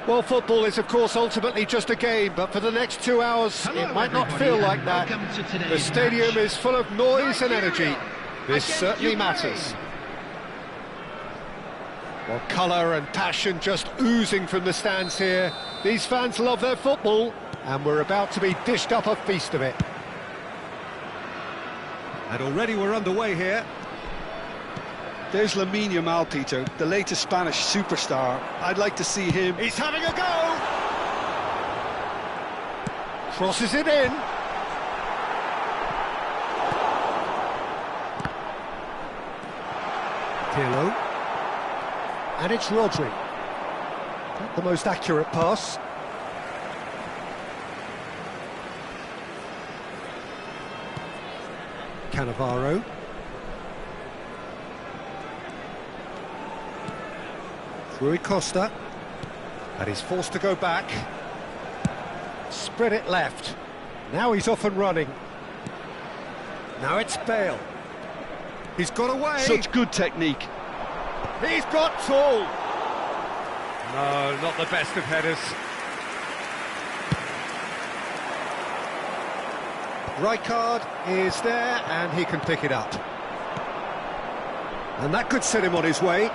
Well, football is, of course, ultimately just a game, but for the next 2 hours, it might not feel like that. The stadium is full of noise and energy. This certainly matters. Well, colour and passion just oozing from the stands here. These fans love their football, and we're about to be dished up a feast of it. And already we're underway here. There's Lamine Yamal, Peter, the latest Spanish superstar. I'd like to see him. He's having a go! Crosses it in. Pirlo. And it's Rodri. Not the most accurate pass. Cannavaro. Rui Costa, and he's forced to go back. Spread it left. Now he's off and running. Now it's Bale. He's got away. Such good technique. He's got tall. No, not the best of headers. Rijkaard is there, and he can pick it up. And that could set him on his way.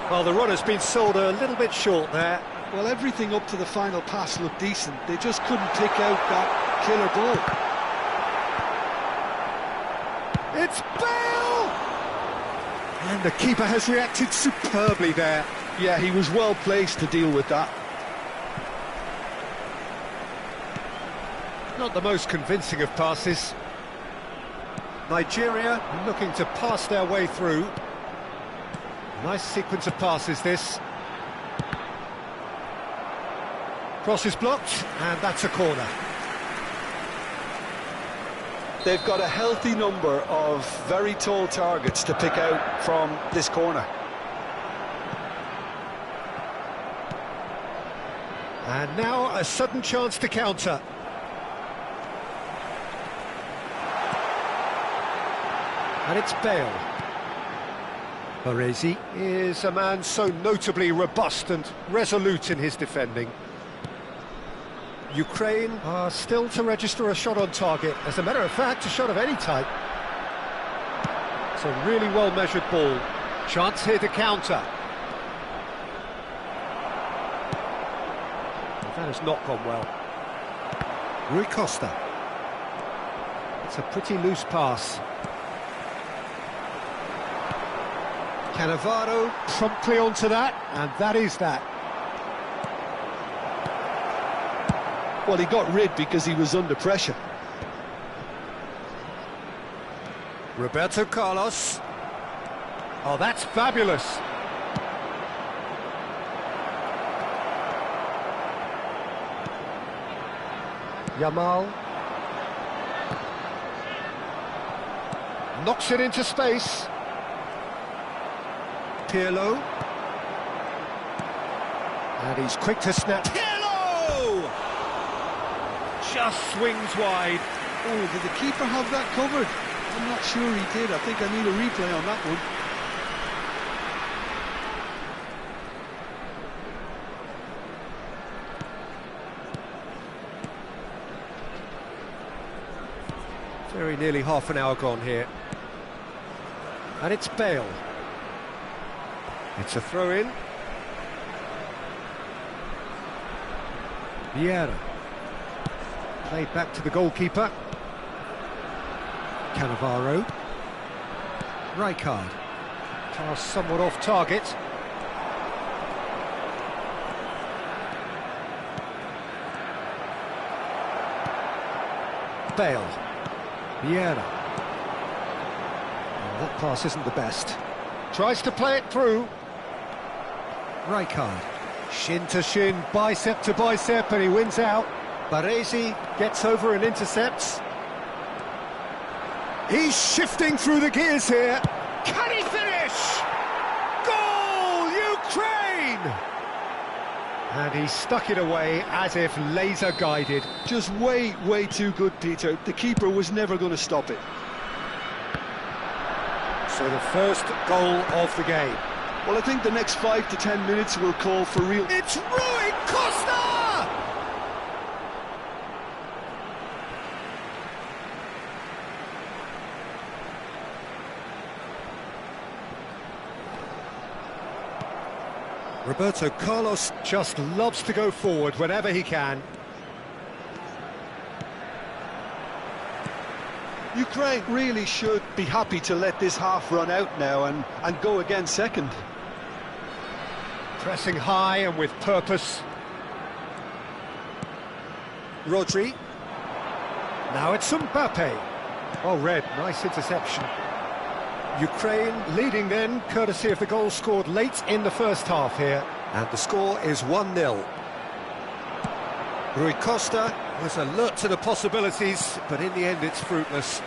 Well, the run has been sold a little bit short there. Well, everything up to the final pass looked decent. They just couldn't pick out that killer ball. It's Bale! And the keeper has reacted superbly there. Yeah, he was well placed to deal with that. Not the most convincing of passes. Nigeria looking to pass their way through. Nice sequence of passes, this. Cross is blocked, and that's a corner. They've got a healthy number of very tall targets to pick out from this corner. And now a sudden chance to counter. And it's Bale. Baresi is a man so notably robust and resolute in his defending. Ukraine are still to register a shot on target. As a matter of fact, a shot of any type. It's a really well-measured ball. Chance here to counter. Well, that has not gone well. Rui Costa. It's a pretty loose pass. Cannavaro promptly onto that, and that is that. Well, he got rid because he was under pressure. Roberto Carlos. Oh, that's fabulous. Yamal. Knocks it into space. Pirlo. And he's quick to snap. Pirlo! Just swings wide. Oh, did the keeper have that covered? I'm not sure he did. I think I need a replay on that one. Very nearly half an hour gone here. And it's Bale. It's a throw-in. Vieira. Played back to the goalkeeper. Cannavaro. Rijkaard. Pass somewhat off target. Bale. Vieira. Oh, that pass isn't the best. Tries to play it through. Rijkaard. Shin to shin, bicep to bicep, and he wins out. Baresi gets over and intercepts. He's shifting through the gears here. Can he finish? Goal, Ukraine! And he stuck it away as if laser guided. Just way too good, Peter. The keeper was never going to stop it. So the first goal of the game. Well, I think the next 5 to 10 minutes will call for real... It's Rui Costa! Roberto Carlos just loves to go forward whenever he can. Ukraine really should be happy to let this half run out now and go again second. Pressing high and with purpose. Rodri. Now it's Mbappe. Oh, red, nice interception. Ukraine leading then, courtesy of the goal scored late in the first half here. And the score is 1-0. Rui Costa was alert to the possibilities, but in the end it's fruitless.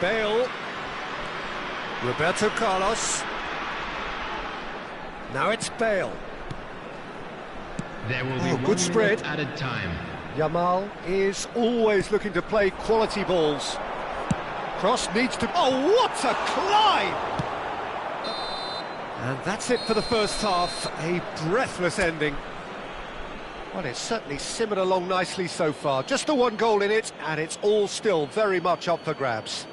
Bale. Roberto Carlos. Now it's Bale. There will be good spread. Added time. Yamal is always looking to play quality balls. Cross needs to... Oh, what a climb! And that's it for the first half. A breathless ending. Well, it's certainly simmered along nicely so far. Just the one goal in it, and it's all still very much up for grabs.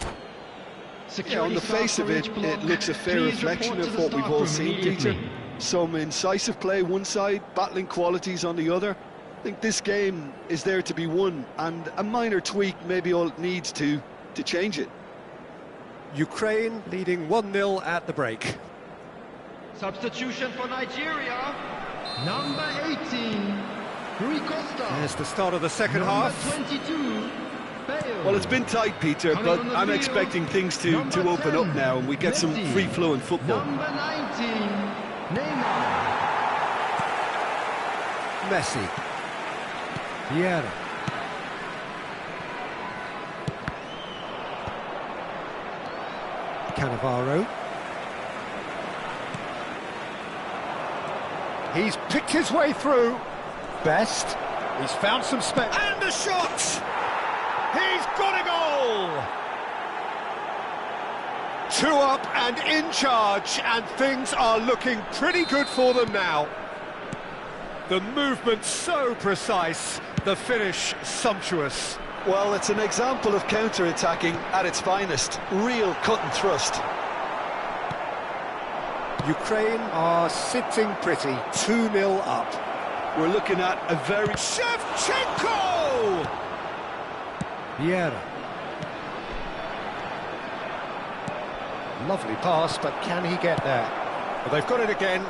Yeah, on the face of it, it looks a fair reflection of what we've all seen, Peter. Some incisive play one side, battling qualities on the other. I think this game is there to be won, and a minor tweak maybe all it needs to change it. Ukraine leading 1-0 at the break. Substitution for Nigeria. Number 18, Rui Costa. There's the start of the second half. 22, Bale. Well, it's been tight, Peter, but I'm expecting things to open up now and we get some free-flowing football. Number 19, Neymar. Messi. Vieira. Cannavaro. He's picked his way through. Best. He's found some space. And the shot! He's got a goal! 2 up and in charge, and things are looking pretty good for them now. The movement so precise, the finish sumptuous. Well, it's an example of counter-attacking at its finest. Real cut and thrust. Ukraine are sitting pretty, 2-0 up. We're looking at a very... Shevchenko! Vieira. Lovely pass, but can he get there? Well, they've got it again.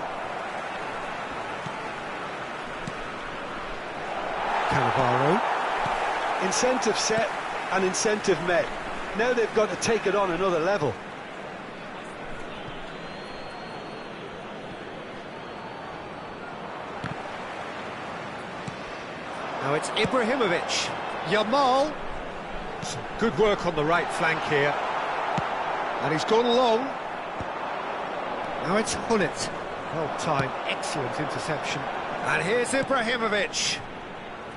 Cannavaro. Incentive set and incentive met. Now they've got to take it on another level. Now it's Ibrahimovic. Yamal. Some good work on the right flank here. And he's gone long. Now it's Hullet. Well timed, excellent interception. And here's Ibrahimovic.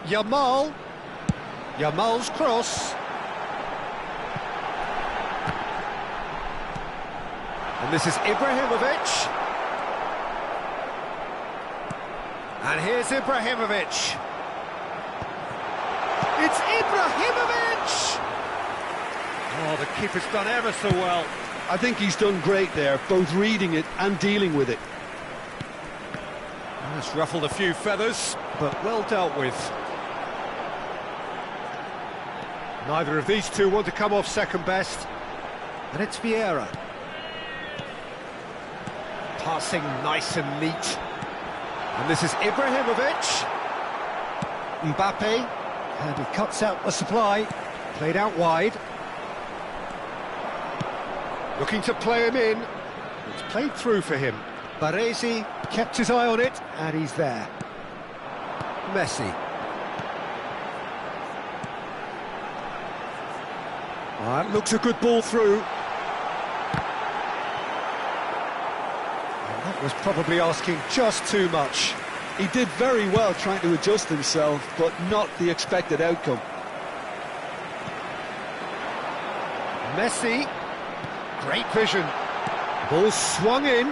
Yamal. Yamal's cross. And this is Ibrahimovic. And here's Ibrahimovic. It's Ibrahimovic! Oh, the keeper's done ever so well. I think he's done great there, both reading it and dealing with it. It's ruffled a few feathers, but well dealt with. Neither of these two want to come off second best. And it's Vieira. Passing nice and neat. And this is Ibrahimovic. Mbappe. And he cuts out the supply. Played out wide. Looking to play him in. It's played through for him. Baresi kept his eye on it, and he's there. Messi. That looks a good ball through. And that was probably asking just too much. He did very well trying to adjust himself, but not the expected outcome. Messi. Great vision. Ball swung in.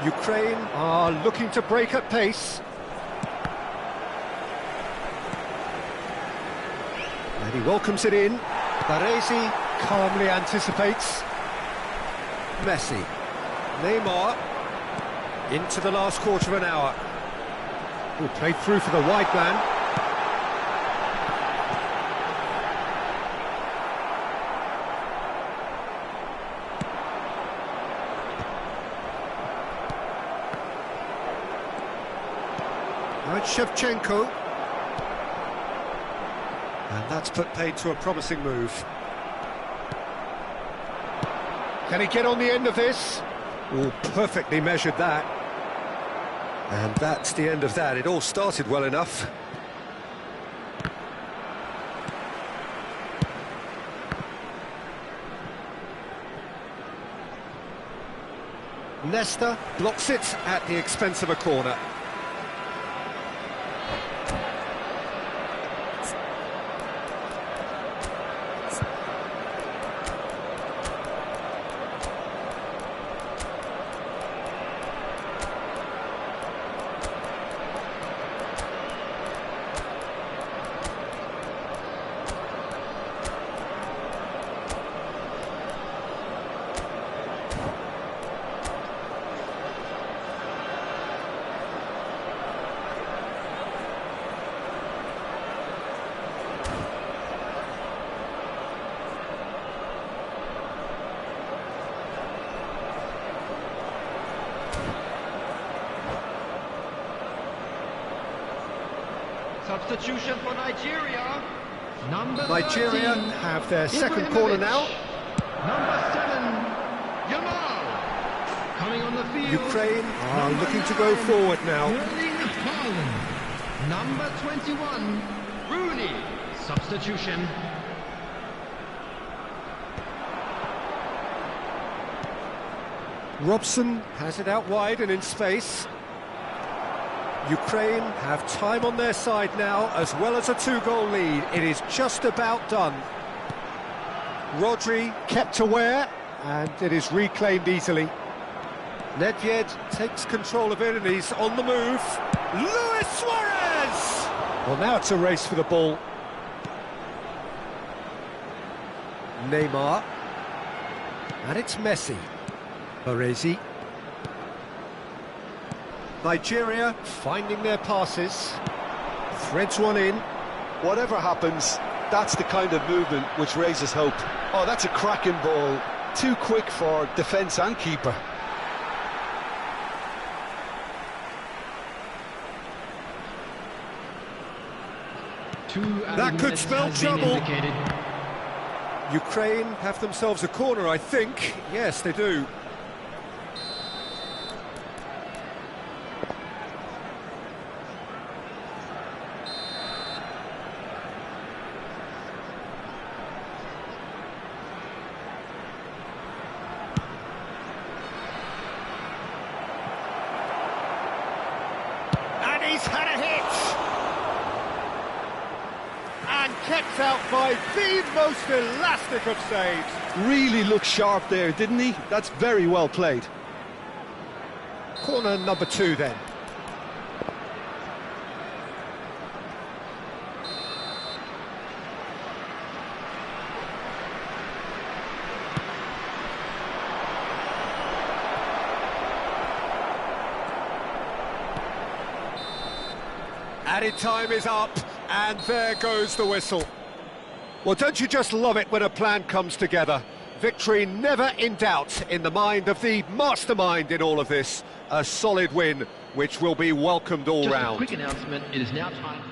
Ukraine are looking to break at pace. And he welcomes it in. Baresi calmly anticipates. Messi. Neymar. Into the last quarter of an hour. Who played through for the wide man. Now it's Shevchenko. And that's put paid to a promising move. Can he get on the end of this? Oh, perfectly measured that. And that's the end of that. It all started well enough. Nesta blocks it at the expense of a corner. Substitution for Nigeria. Nigeria 13, have their second corner now. Number 7, Yamal. Coming on the field. Ukraine are Number looking to 9, go forward now. Erling Haaland. Number 21, Rooney. Substitution. Robson has it out wide and in space. Ukraine have time on their side now, as well as a 2-goal lead. It is just about done. Rodri kept aware, and it is reclaimed easily. Nedved takes control of it, and he's on the move. Luis Suarez! Well, now it's a race for the ball. Neymar. And it's Messi. Baresi. Nigeria finding their passes. Threads one in. Whatever happens, that's the kind of movement which raises hope. Oh, that's a cracking ball. Too quick for defence and keeper. That could spell trouble. Ukraine have themselves a corner, I think. Yes, they do. And he's had a hit! And kept out by the most elastic of saves. Really looked sharp there, didn't he? That's very well played. Corner number 2 then. Added time is up, and there goes the whistle. Well, don't you just love it when a plan comes together? Victory never in doubt in the mind of the mastermind in all of this. A solid win, which will be welcomed all round. Just a quick announcement, it is now time for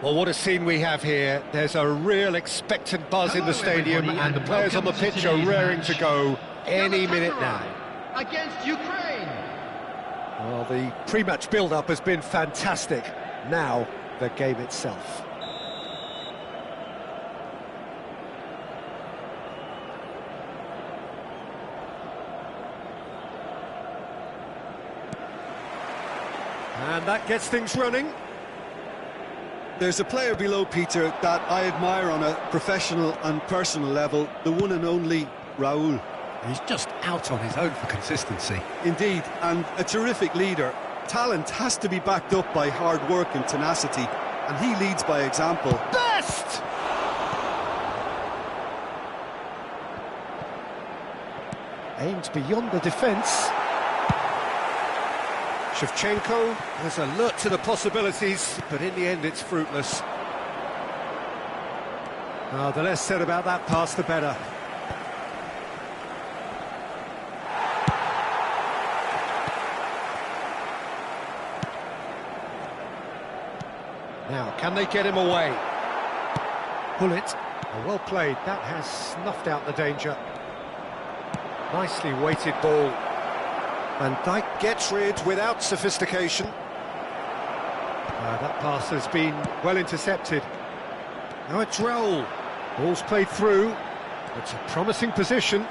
Well, what a scene we have here. There's a real expectant buzz in the stadium, and the players on the pitch are raring to go any minute now. Against Ukraine. Well, the pre-match build-up has been fantastic. Now, the game itself. And that gets things running. There's a player below, Peter, that I admire on a professional and personal level, the one and only Raúl. He's just out on his own for consistency. Indeed, and a terrific leader. Talent has to be backed up by hard work and tenacity, and he leads by example. Best! Aimed beyond the defence. Shevchenko is alert to the possibilities, but in the end it's fruitless. The less said about that pass, the better. Now, can they get him away? Pull it. Oh, well played. That has snuffed out the danger. Nicely weighted ball. Van Dijk gets rid without sophistication. That pass has been well intercepted. Now it's Raúl. Ball's played through. It's a promising position.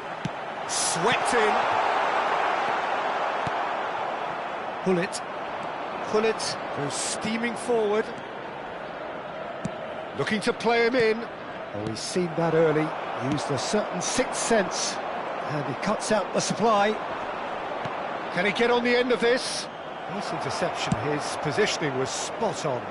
Swept in. Pull it. Pull it. Goes steaming forward. Looking to play him in. Oh, he's seen that early. Used a certain sixth sense. And he cuts out the supply. Can he get on the end of this? Nice interception. His positioning was spot on.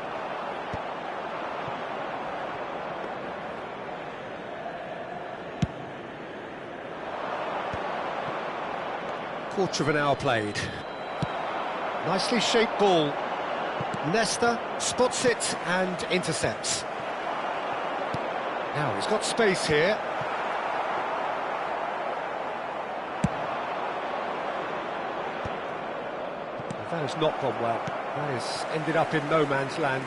Quarter of an hour played. Nicely shaped ball. Nesta spots it and intercepts. Now he's got space here. That has not gone well. That has ended up in no man's land.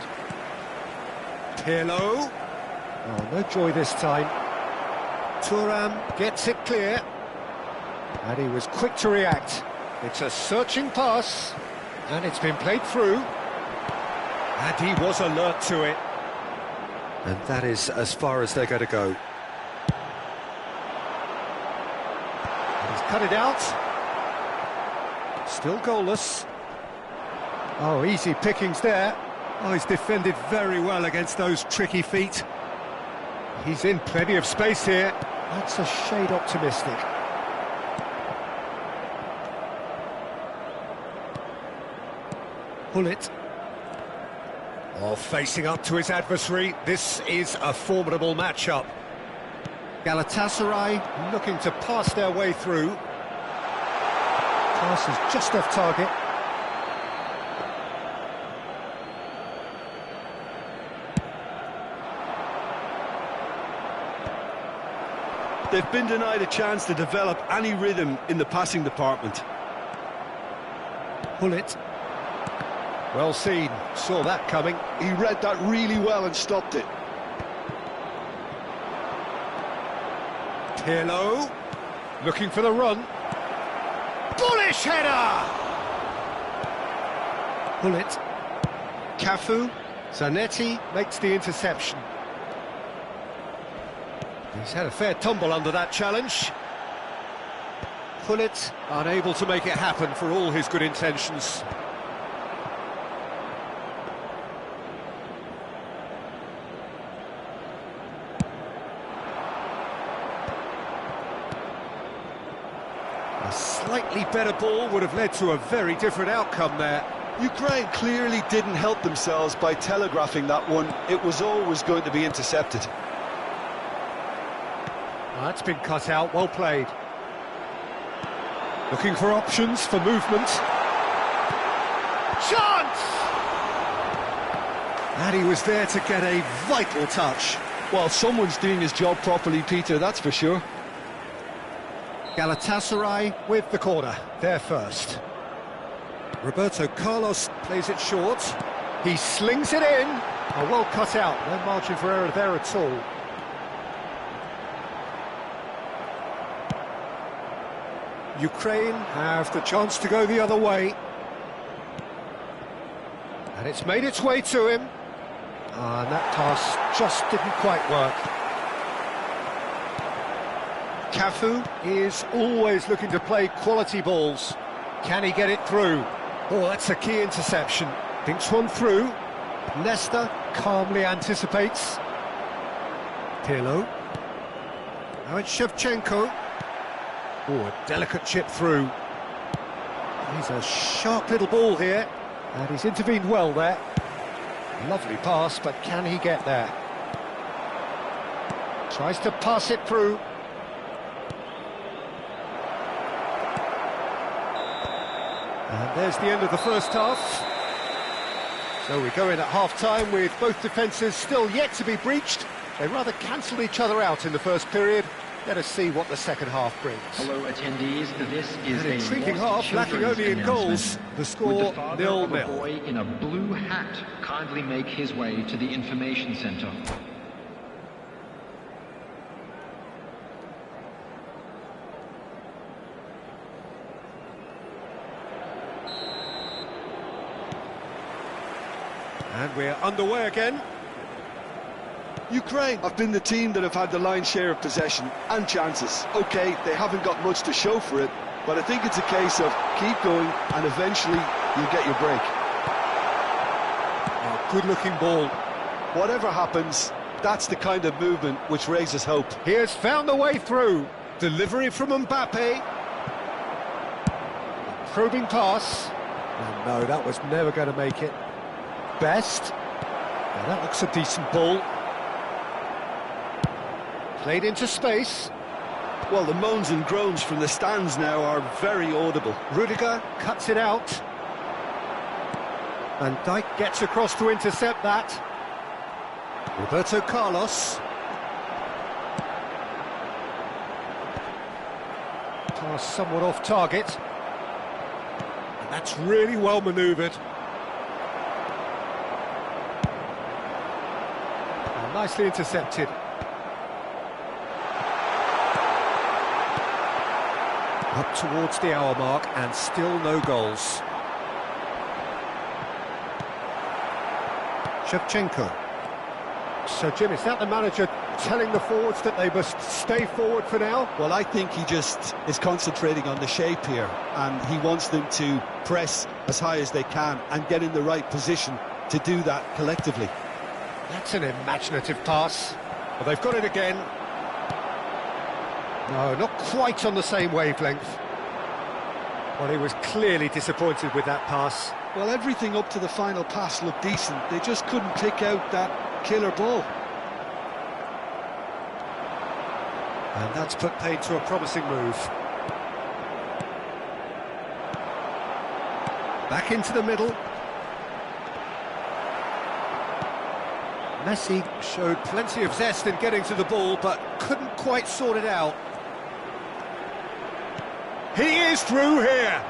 Pirlo. Oh, no joy this time. Thuram gets it clear. And he was quick to react. It's a searching pass. And it's been played through. And he was alert to it. And that is as far as they're going to go. And he's cut it out. Still goalless. Oh, easy pickings there. Oh, he's defended very well against those tricky feet. He's in plenty of space here. That's a shade optimistic. Pull it. Oh, facing up to his adversary. This is a formidable matchup. Galatasaray looking to pass their way through. Pass is just off target. They've been denied a chance to develop any rhythm in the passing department. Pull it. Well seen, saw that coming. He read that really well and stopped it. Pirlo, looking for the run. Bullish header! Pull it. Cafu, Zanetti makes the interception. He's had a fair tumble under that challenge. Pull it, unable to make it happen for all his good intentions. A slightly better ball would have led to a very different outcome there. Ukraine clearly didn't help themselves by telegraphing that one. It was always going to be intercepted. That's been cut out, well played. Looking for options for movement. Chance! And he was there to get a vital touch. Well, someone's doing his job properly, Peter, that's for sure. Galatasaray with the corner, they're first. Roberto Carlos plays it short. He slings it in. Oh, well cut out, no margin for error there at all. Ukraine have the chance to go the other way. And it's made its way to him. And that pass just didn't quite work. Cafu is always looking to play quality balls. Can he get it through? Oh, that's a key interception. Thinks one through. Nesta calmly anticipates. Pirlo. Now it's Shevchenko. Oh, a delicate chip through. He's a sharp little ball here, and he's intervened well there. Lovely pass, but can he get there? Tries to pass it through. And there's the end of the first half. So we go in at half-time with both defences still yet to be breached. They rather cancelled each other out in the first period. Let us see what the second half brings. Hello attendees, this is an intriguing half, lacking only in goals. The score 0-0. Would the father of a boy in a blue hat kindly make his way to the information centre? And we're underway again. Ukraine have been the team that have had the lion's share of possession and chances. OK, they haven't got much to show for it, but I think it's a case of keep going and eventually you'll get your break. Oh, good-looking ball. Whatever happens, that's the kind of movement which raises hope. He has found the way through. Delivery from Mbappe. Probing pass. Oh, no, that was never going to make it. Best. Now that looks a decent ball. Played into space. Well, the moans and groans from the stands now are very audible. Rudiger cuts it out. Van Dijk gets across to intercept that. Roberto Carlos. Pass somewhat off target. And that's really well manoeuvred. Oh, nicely intercepted. Up towards the hour mark and still no goals. Shevchenko. So, Jim, is that the manager telling the forwards that they must stay forward for now? Well, I think he just is concentrating on the shape here, and he wants them to press as high as they can and get in the right position to do that collectively. That's an imaginative pass. Well, they've got it again. No, not quite on the same wavelength. Well, he was clearly disappointed with that pass. Well, everything up to the final pass looked decent. They just couldn't pick out that killer ball. And that's put paid to a promising move. Back into the middle. Messi showed plenty of zest in getting to the ball, but couldn't quite sort it out. He is through here.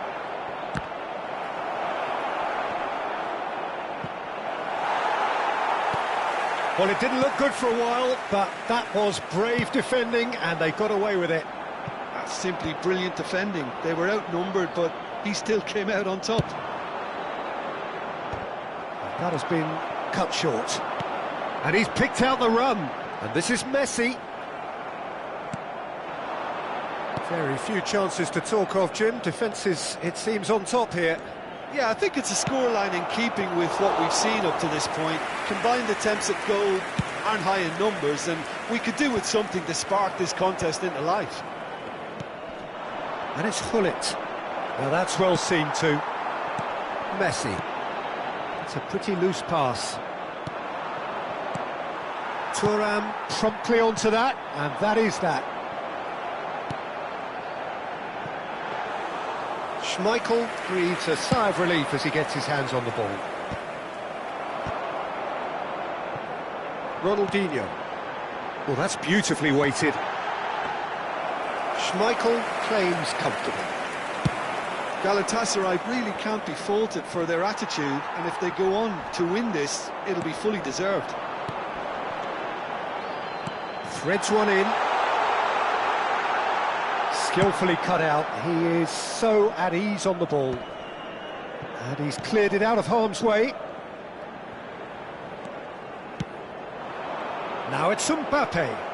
Well, it didn't look good for a while, but that was brave defending, and they got away with it. That's simply brilliant defending. They were outnumbered, but he still came out on top. That has been cut short. And he's picked out the run. And this is Messi. Very few chances to talk of, Jim. Defence is, it seems, on top here. Yeah, I think it's a scoreline in keeping with what we've seen up to this point. Combined attempts at goal aren't high in numbers, and we could do with something to spark this contest into life. And it's Hullet. Now that's well seen too. Messi. It's a pretty loose pass. Thuram promptly onto that, and that is that. Schmeichel breathes a sigh of relief as he gets his hands on the ball. Ronaldinho. Well, that's beautifully weighted. Schmeichel claims comfortable. Galatasaray really can't be faulted for their attitude, and if they go on to win this, it'll be fully deserved. Threads one in. Skillfully cut out. He is so at ease on the ball. And he's cleared it out of harm's way. Now it's Mbappe.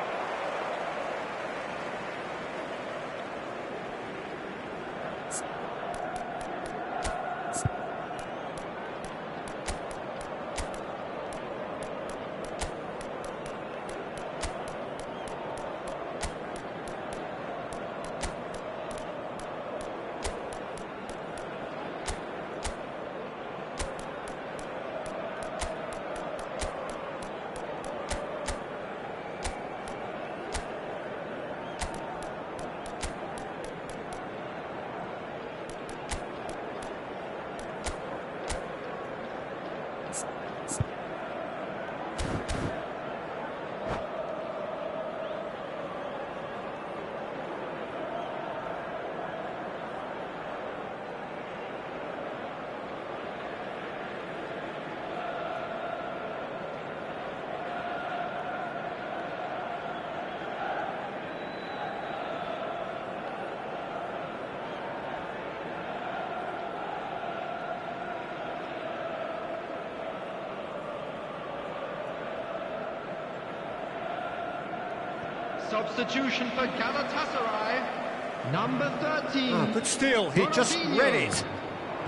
Substitution for Galatasaray. Number 13. Oh, good steal, he just read it.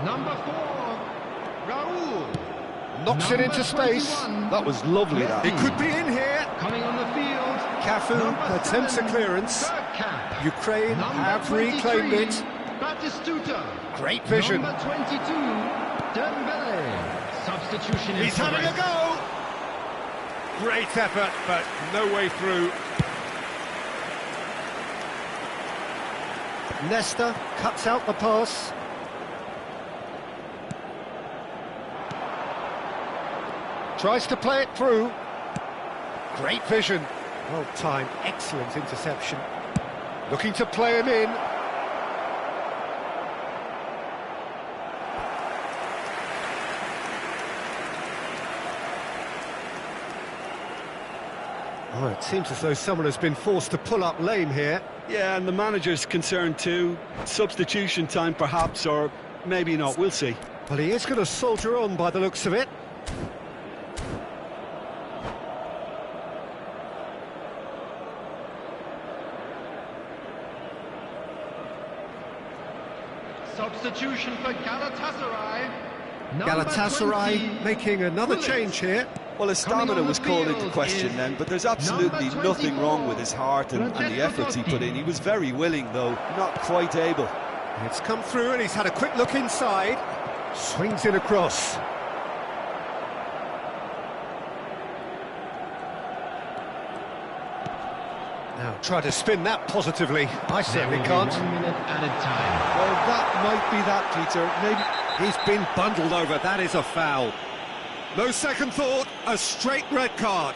Number 4, Raul. Knocks it into space. 21. That was lovely, that. It could be in here. Coming on the field. Cafu Number attempts a 7, clearance. Bergkamp. Ukraine Number have 23, reclaimed it. Batistuta. Great vision. Number 22, Dembele. Substitution in He's having a go. Great effort, but no way through. Nesta cuts out the pass. Tries to play it through. Great vision. Well timed, excellent interception. Looking to play him in. Oh, it seems as though someone has been forced to pull up lame here. Yeah, and the manager's concerned too. Substitution time perhaps, or maybe not, we'll see. Well, he is going to soldier on by the looks of it. Substitution for Galatasaray. Galatasaray 20, making another Willis. change here. Well, his Coming stamina on was the called into field question is then, but there's absolutely number nothing 24, wrong with his heart and the effort he put in. He was very willing, though, not quite able. It's come through and he's had a quick look inside. Swings it across. Now try to spin that positively. I certainly can't. 1 minute added time. Well, that might be that, Peter. Maybe He's been bundled over. That is a foul. No second thought, a straight red card.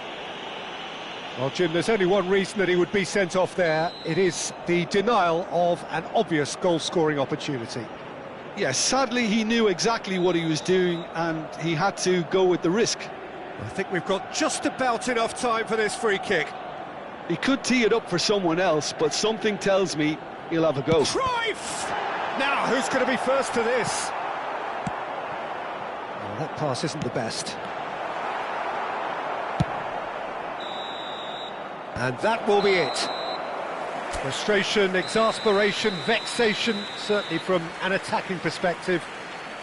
Well, Jim, there's only one reason that he would be sent off there. It is the denial of an obvious goal-scoring opportunity. yes, sadly he knew exactly what he was doing and he had to go with the risk. I think we've got just about enough time for this free kick. He could tee it up for someone else, but something tells me he'll have a go. Cruyff! Now, who's going to be first to this? Well, that pass isn't the best. And that will be it. Frustration, exasperation, vexation, certainly from an attacking perspective.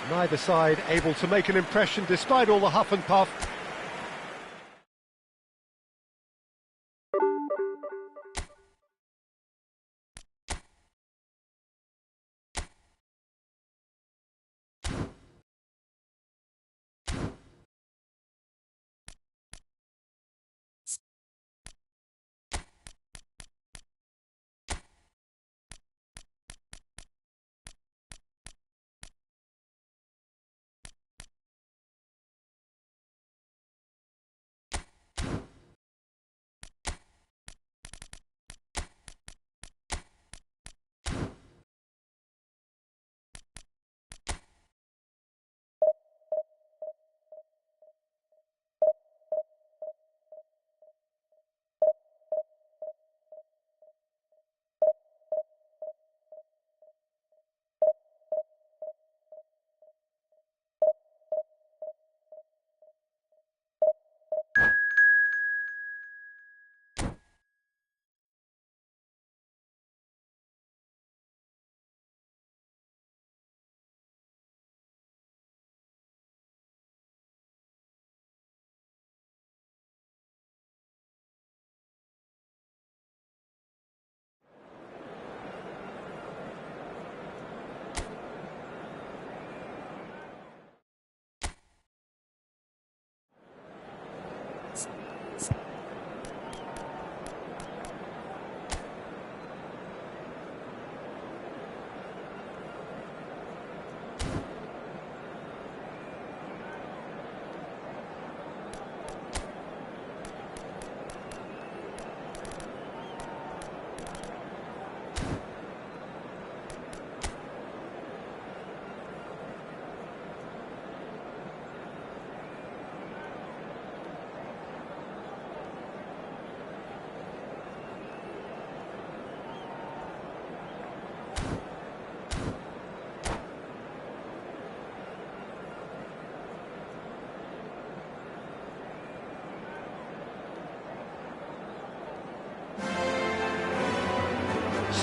Neither side able to make an impression despite all the huff and puff.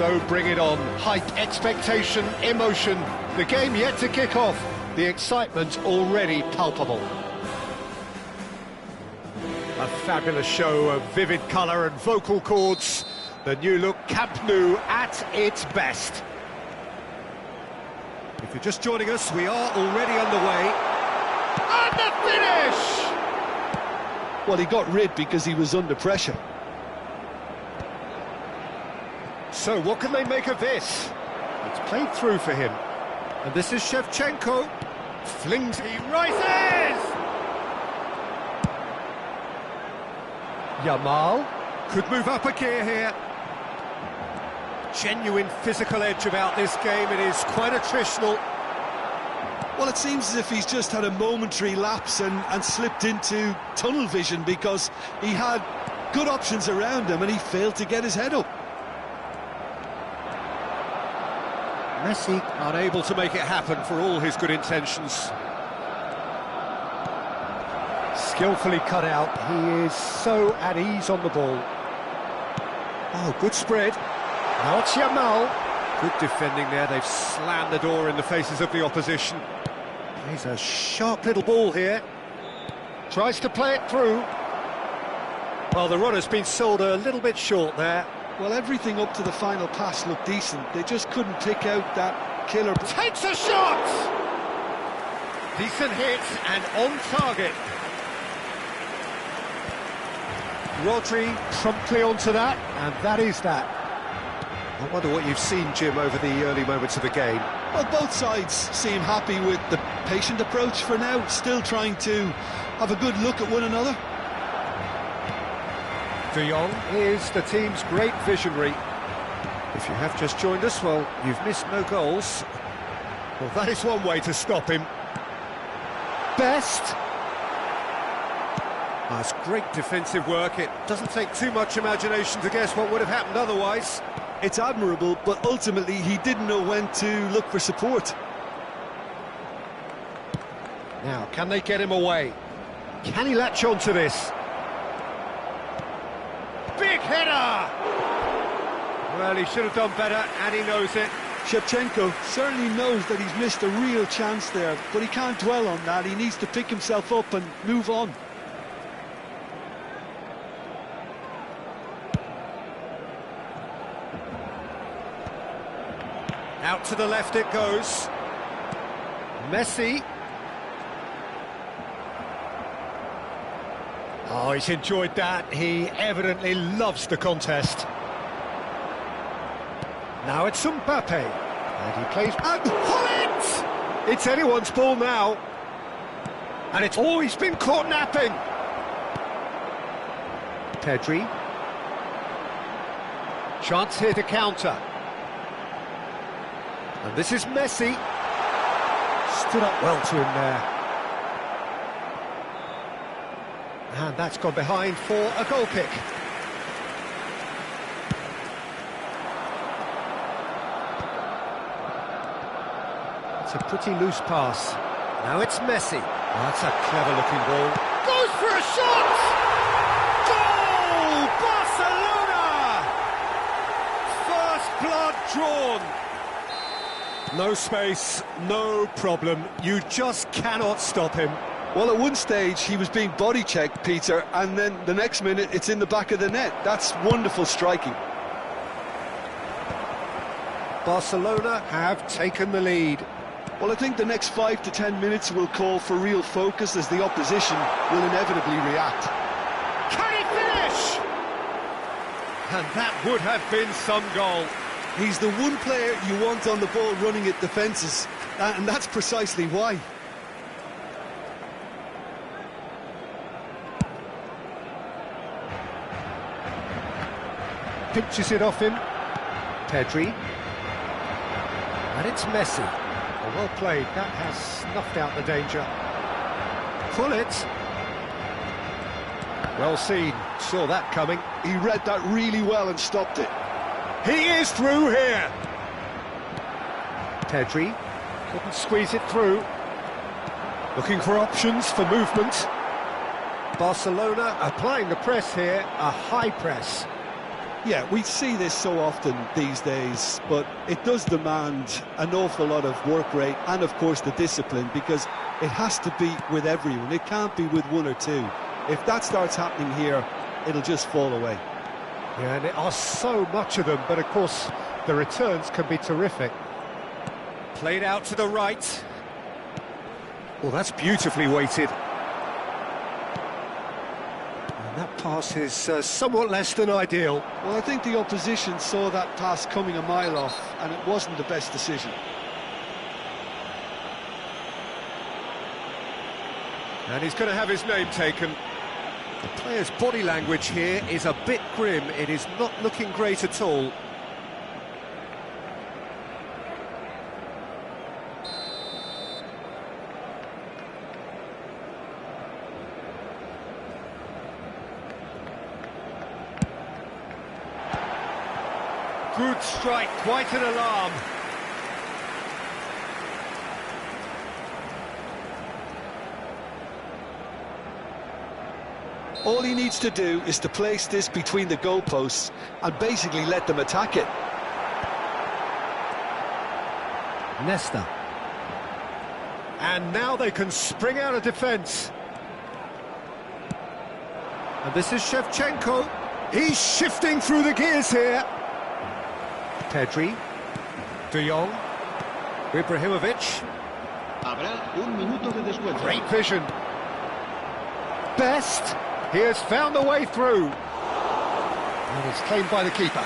So bring it on. Hype, expectation, emotion. The game yet to kick off. The excitement already palpable. A fabulous show of vivid colour and vocal cords. The new look Camp Nou at its best. If you're just joining us, we are already underway. And the finish! Well, he got rid because he was under pressure. So what can they make of this? It's played through for him. And this is Shevchenko. Flings, he rises! Yamal could move up a gear here. Genuine physical edge about this game. It is quite attritional. Well, it seems as if he's just had a momentary lapse and slipped into tunnel vision, because he had good options around him and he failed to get his head up. Messi unable to make it happen for all his good intentions. Skillfully cut out. He is so at ease on the ball. Oh, good spread. Now it's Yamal. Good defending there. They've slammed the door in the faces of the opposition. He's a sharp little ball here. Tries to play it through. Well, the runner's been sold a little bit short there. Well, everything up to the final pass looked decent. They just couldn't pick out that killer. Takes a shot! Decent hit and on target. Rodri promptly onto that, and that is that. I wonder what you've seen, Jim, over the early moments of the game. Well, both sides seem happy with the patient approach for now, still trying to have a good look at one another. De Jong is the team's great visionary. If you have just joined us, well, you've missed no goals. Well, that is one way to stop him. Best. That's great defensive work. It doesn't take too much imagination to guess what would have happened otherwise. It's admirable, but ultimately he didn't know when to look for support. Now, can they get him away? Can he latch on to this? Big header! Well, he should have done better, and he knows it. Shevchenko certainly knows that he's missed a real chance there, but he can't dwell on that. He needs to pick himself up and move on. Out to the left it goes. Messi. Oh, he's enjoyed that. He evidently loves the contest. Now it's Mbappe. And he plays... And pull it! It's anyone's ball now. And it's always been caught napping. Pedri. Chance here to counter. And this is Messi. Stood up well to him there. And that's gone behind for a goal kick. It's a pretty loose pass. Now it's Messi. Oh, that's a clever-looking ball. Goes for a shot! Goal! Barcelona! First blood drawn. No space, no problem. You just cannot stop him. Well, at one stage he was being body checked, Peter, and then the next minute it's in the back of the net. That's wonderful striking. Barcelona have taken the lead. Well, I think the next 5 to 10 minutes will call for real focus, as the opposition will inevitably react. Can he finish? And that would have been some goal. He's the one player you want on the ball running at defences, and that's precisely why. Pinches it off him. Pedri. And it's Messi. Oh, well played. That has snuffed out the danger. Pull it. Well seen. Saw that coming. He read that really well and stopped it. He is through here. Pedri couldn't squeeze it through. Looking for options for movement. Barcelona applying the press here, a high press. Yeah, we see this so often these days, but it does demand an awful lot of work rate and, of course, the discipline, because it has to be with everyone. It can't be with one or two. If that starts happening here, it'll just fall away. Yeah, and there are so much of them, but of course the returns can be terrific. Played out to the right. Well, that's beautifully weighted. And that pass is somewhat less than ideal. Well, I think the opposition saw that pass coming a mile off, and it wasn't the best decision. And he's going to have his name taken. The player's body language here is a bit grim. It is not looking great at all. Good strike, quite an alarm. All he needs to do is to place this between the goalposts and basically let them attack it. Nesta. And now they can spring out of defence. And this is Shevchenko. He's shifting through the gears here. Pedri. De Jong. Ibrahimovic. Habrá un minuto de descuento. Great vision. Best. He has found the way through. And it's claimed by the keeper.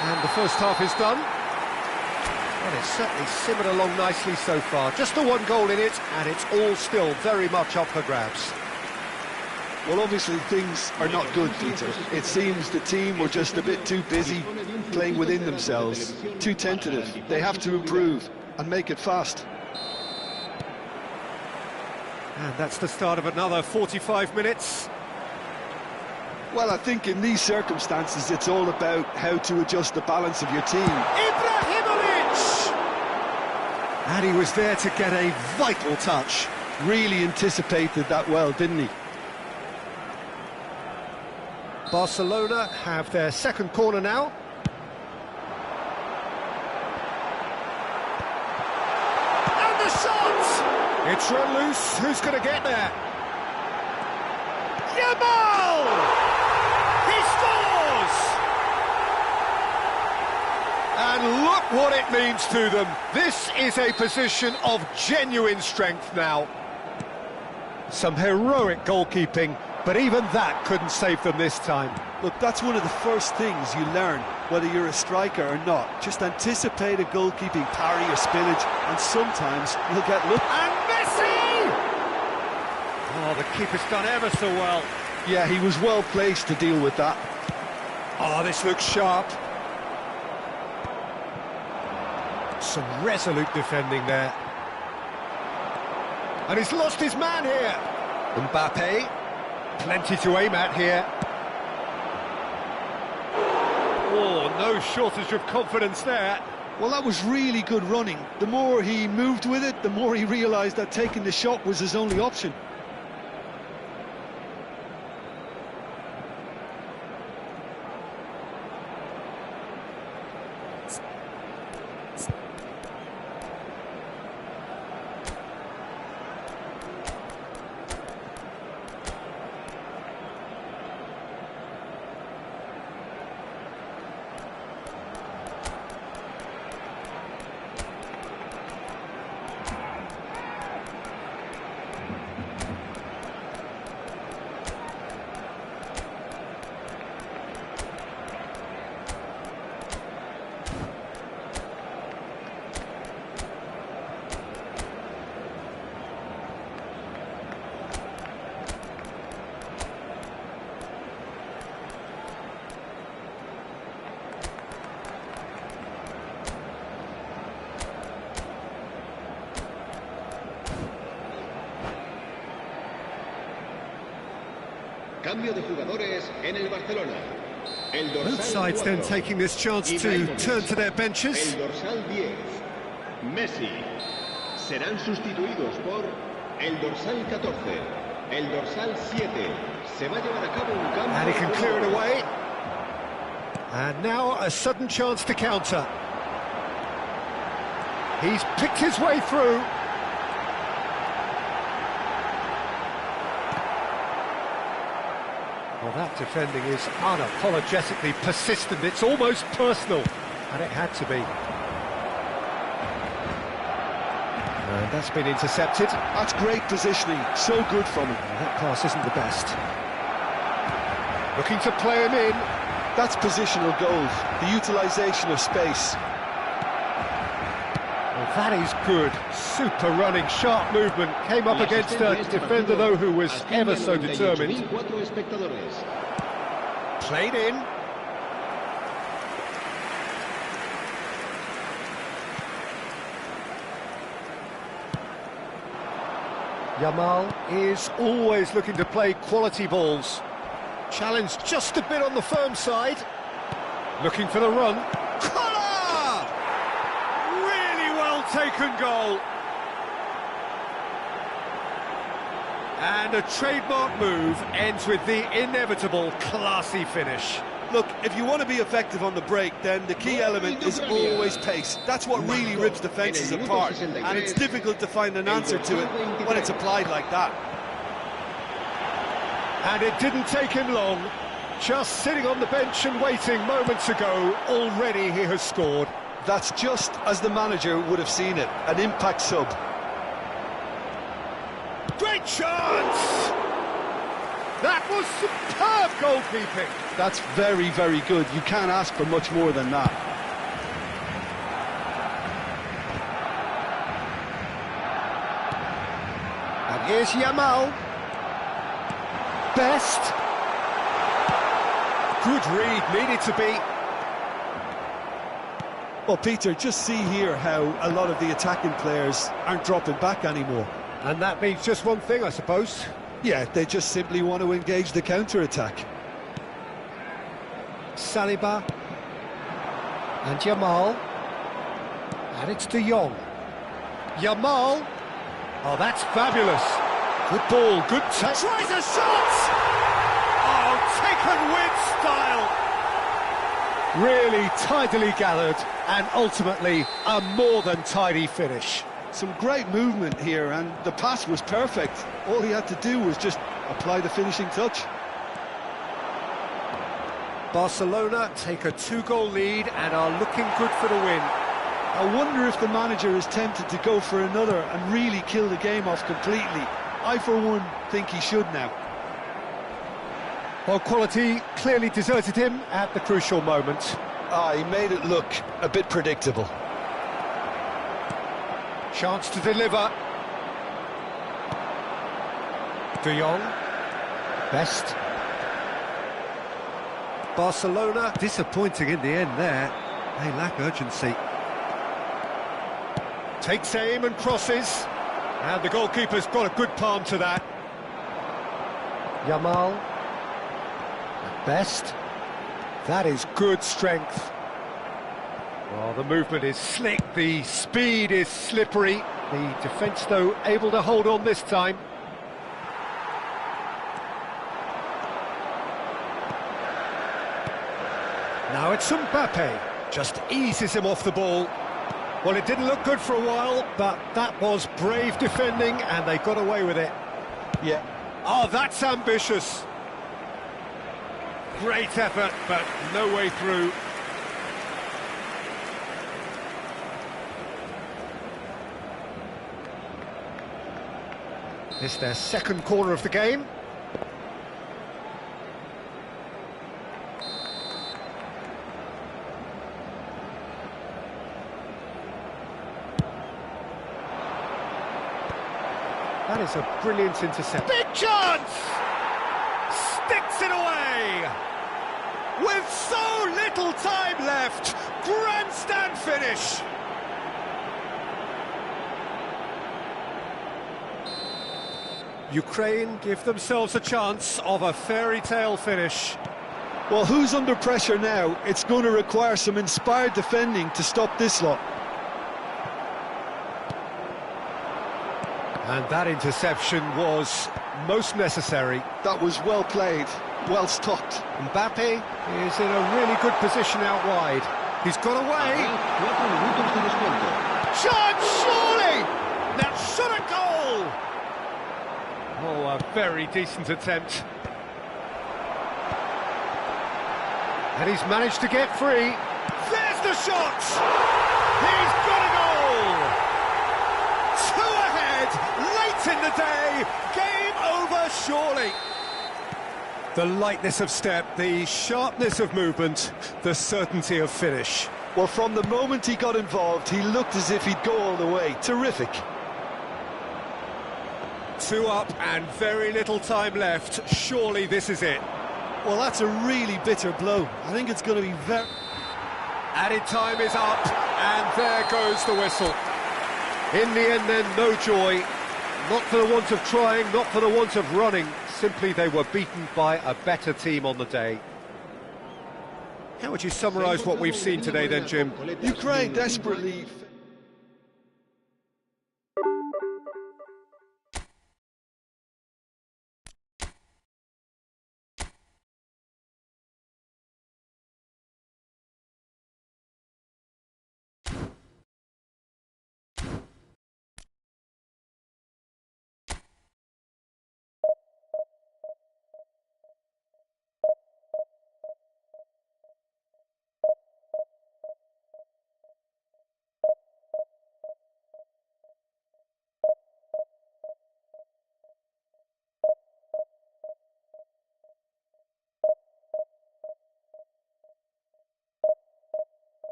And the first half is done. Well, it's certainly simmered along nicely so far. Just the one goal in it, and it's all still very much up for grabs. Well, obviously things are not good, Peter. It seems the team were just a bit too busy playing within themselves, too tentative. They have to improve and make it fast. And that's the start of another 45 minutes. Well, I think in these circumstances it's all about how to adjust the balance of your team. Ibrahimovic! And he was there to get a vital touch. Really anticipated that well, didn't he? Barcelona have their second corner now. And the shot! It's run loose. Who's going to get there? Yamal! He scores! And look what it means to them. This is a position of genuine strength now. Some heroic goalkeeping, but even that couldn't save them this time. Look, that's one of the first things you learn, whether you're a striker or not. Just anticipate a goalkeeping parry or spillage, and sometimes you'll get lucky. And Messi! Oh, the keeper's done ever so well. Yeah, he was well placed to deal with that. Oh, this looks sharp. Some resolute defending there. And he's lost his man here. Mbappe. Plenty to aim at here. Oh, no shortage of confidence there. Well, that was really good running. The more he moved with it, the more he realised that taking the shot was his only option. Cambio de jugadores en el Barcelona. Both sides then taking this chance to turn to their benches. El dorsal 10, Messi. Serán sustituidos por el dorsal 14, el dorsal 7, Se va a llevar a cabo un cambio. And he can clear it away. And now a sudden chance to counter. He's picked his way through. Well, that defending is unapologetically persistent. It's almost personal, and it had to be. And that's been intercepted. That's great positioning, so good from him. Well, that pass isn't the best. Looking to play him in. That's positional goals, the utilisation of space. Well, that is good. Super running, sharp movement. Came up against a defender, though, who was ever so determined. Played in. Yamal is always looking to play quality balls. Challenged just a bit on the firm side. Looking for the run. Collar! Really well taken goal. And a trademark move ends with the inevitable classy finish. Look, if you want to be effective on the break, then the key element is always pace. That's what really rips defences apart, and it's difficult to find an answer to it when it's applied like that. And it didn't take him long. Just sitting on the bench and waiting moments ago, already he has scored. That's just as the manager would have seen it, an impact sub. Great chance! That was superb goalkeeping. That's very, very good. You can't ask for much more than that. And here's Yamal. Best. Good read, needed to be. Well, Peter, just see here how a lot of the attacking players aren't dropping back anymore. And that means just one thing, I suppose. Yeah, they just simply want to engage the counter-attack. Saliba. And Yamal. And it's De Jong. Yamal. Oh, that's fabulous. Good ball, good touch. Tries a shot! Oh, taken with style. Really tidily gathered, and ultimately a more than tidy finish. Some great movement here, and the pass was perfect. All he had to do was just apply the finishing touch. Barcelona take a 2-goal lead and are looking good for the win. I wonder if the manager is tempted to go for another and really kill the game off completely. I, for one, think he should now. Well, quality clearly deserted him at the crucial moment. He made it look a bit predictable. Chance to deliver. De Jong. Best. Barcelona disappointing in the end there. They lack urgency. Takes aim and crosses. And the goalkeeper's got a good palm to that. Yamal. Best. That is good strength. Well, the movement is slick, the speed is slippery. The defence, though, able to hold on this time. Now it's Mbappe. Just eases him off the ball. Well, it didn't look good for a while, but that was brave defending, and they got away with it. Yeah. Oh, that's ambitious. Great effort, but no way through. It's their second corner of the game. That is a brilliant intercept. Big chance! Sticks it away! With so little time left, grandstand finish! Ukraine give themselves a chance of a fairy tale finish. Well, who's under pressure now? It's going to require some inspired defending to stop this lot. And that interception was most necessary. That was well played, well stopped. Mbappe is in a really good position out wide. He's got away. 4 minutos de descuento. Shot, surely! That shot a goal! Oh, a very decent attempt. And he's managed to get free. There's the shot! He's got a goal! 2 ahead, late in the day, game over surely. The lightness of step, the sharpness of movement, the certainty of finish. Well, from the moment he got involved, he looked as if he'd go all the way. Terrific. 2 up and very little time left. Surely this is it. Well, that's a really bitter blow. I think it's going to be very... Added time is up, and there goes the whistle. In the end then, no joy. Not for the want of trying, not for the want of running. Simply they were beaten by a better team on the day. How would you summarise what we've seen today then, Jim? Ukraine desperately...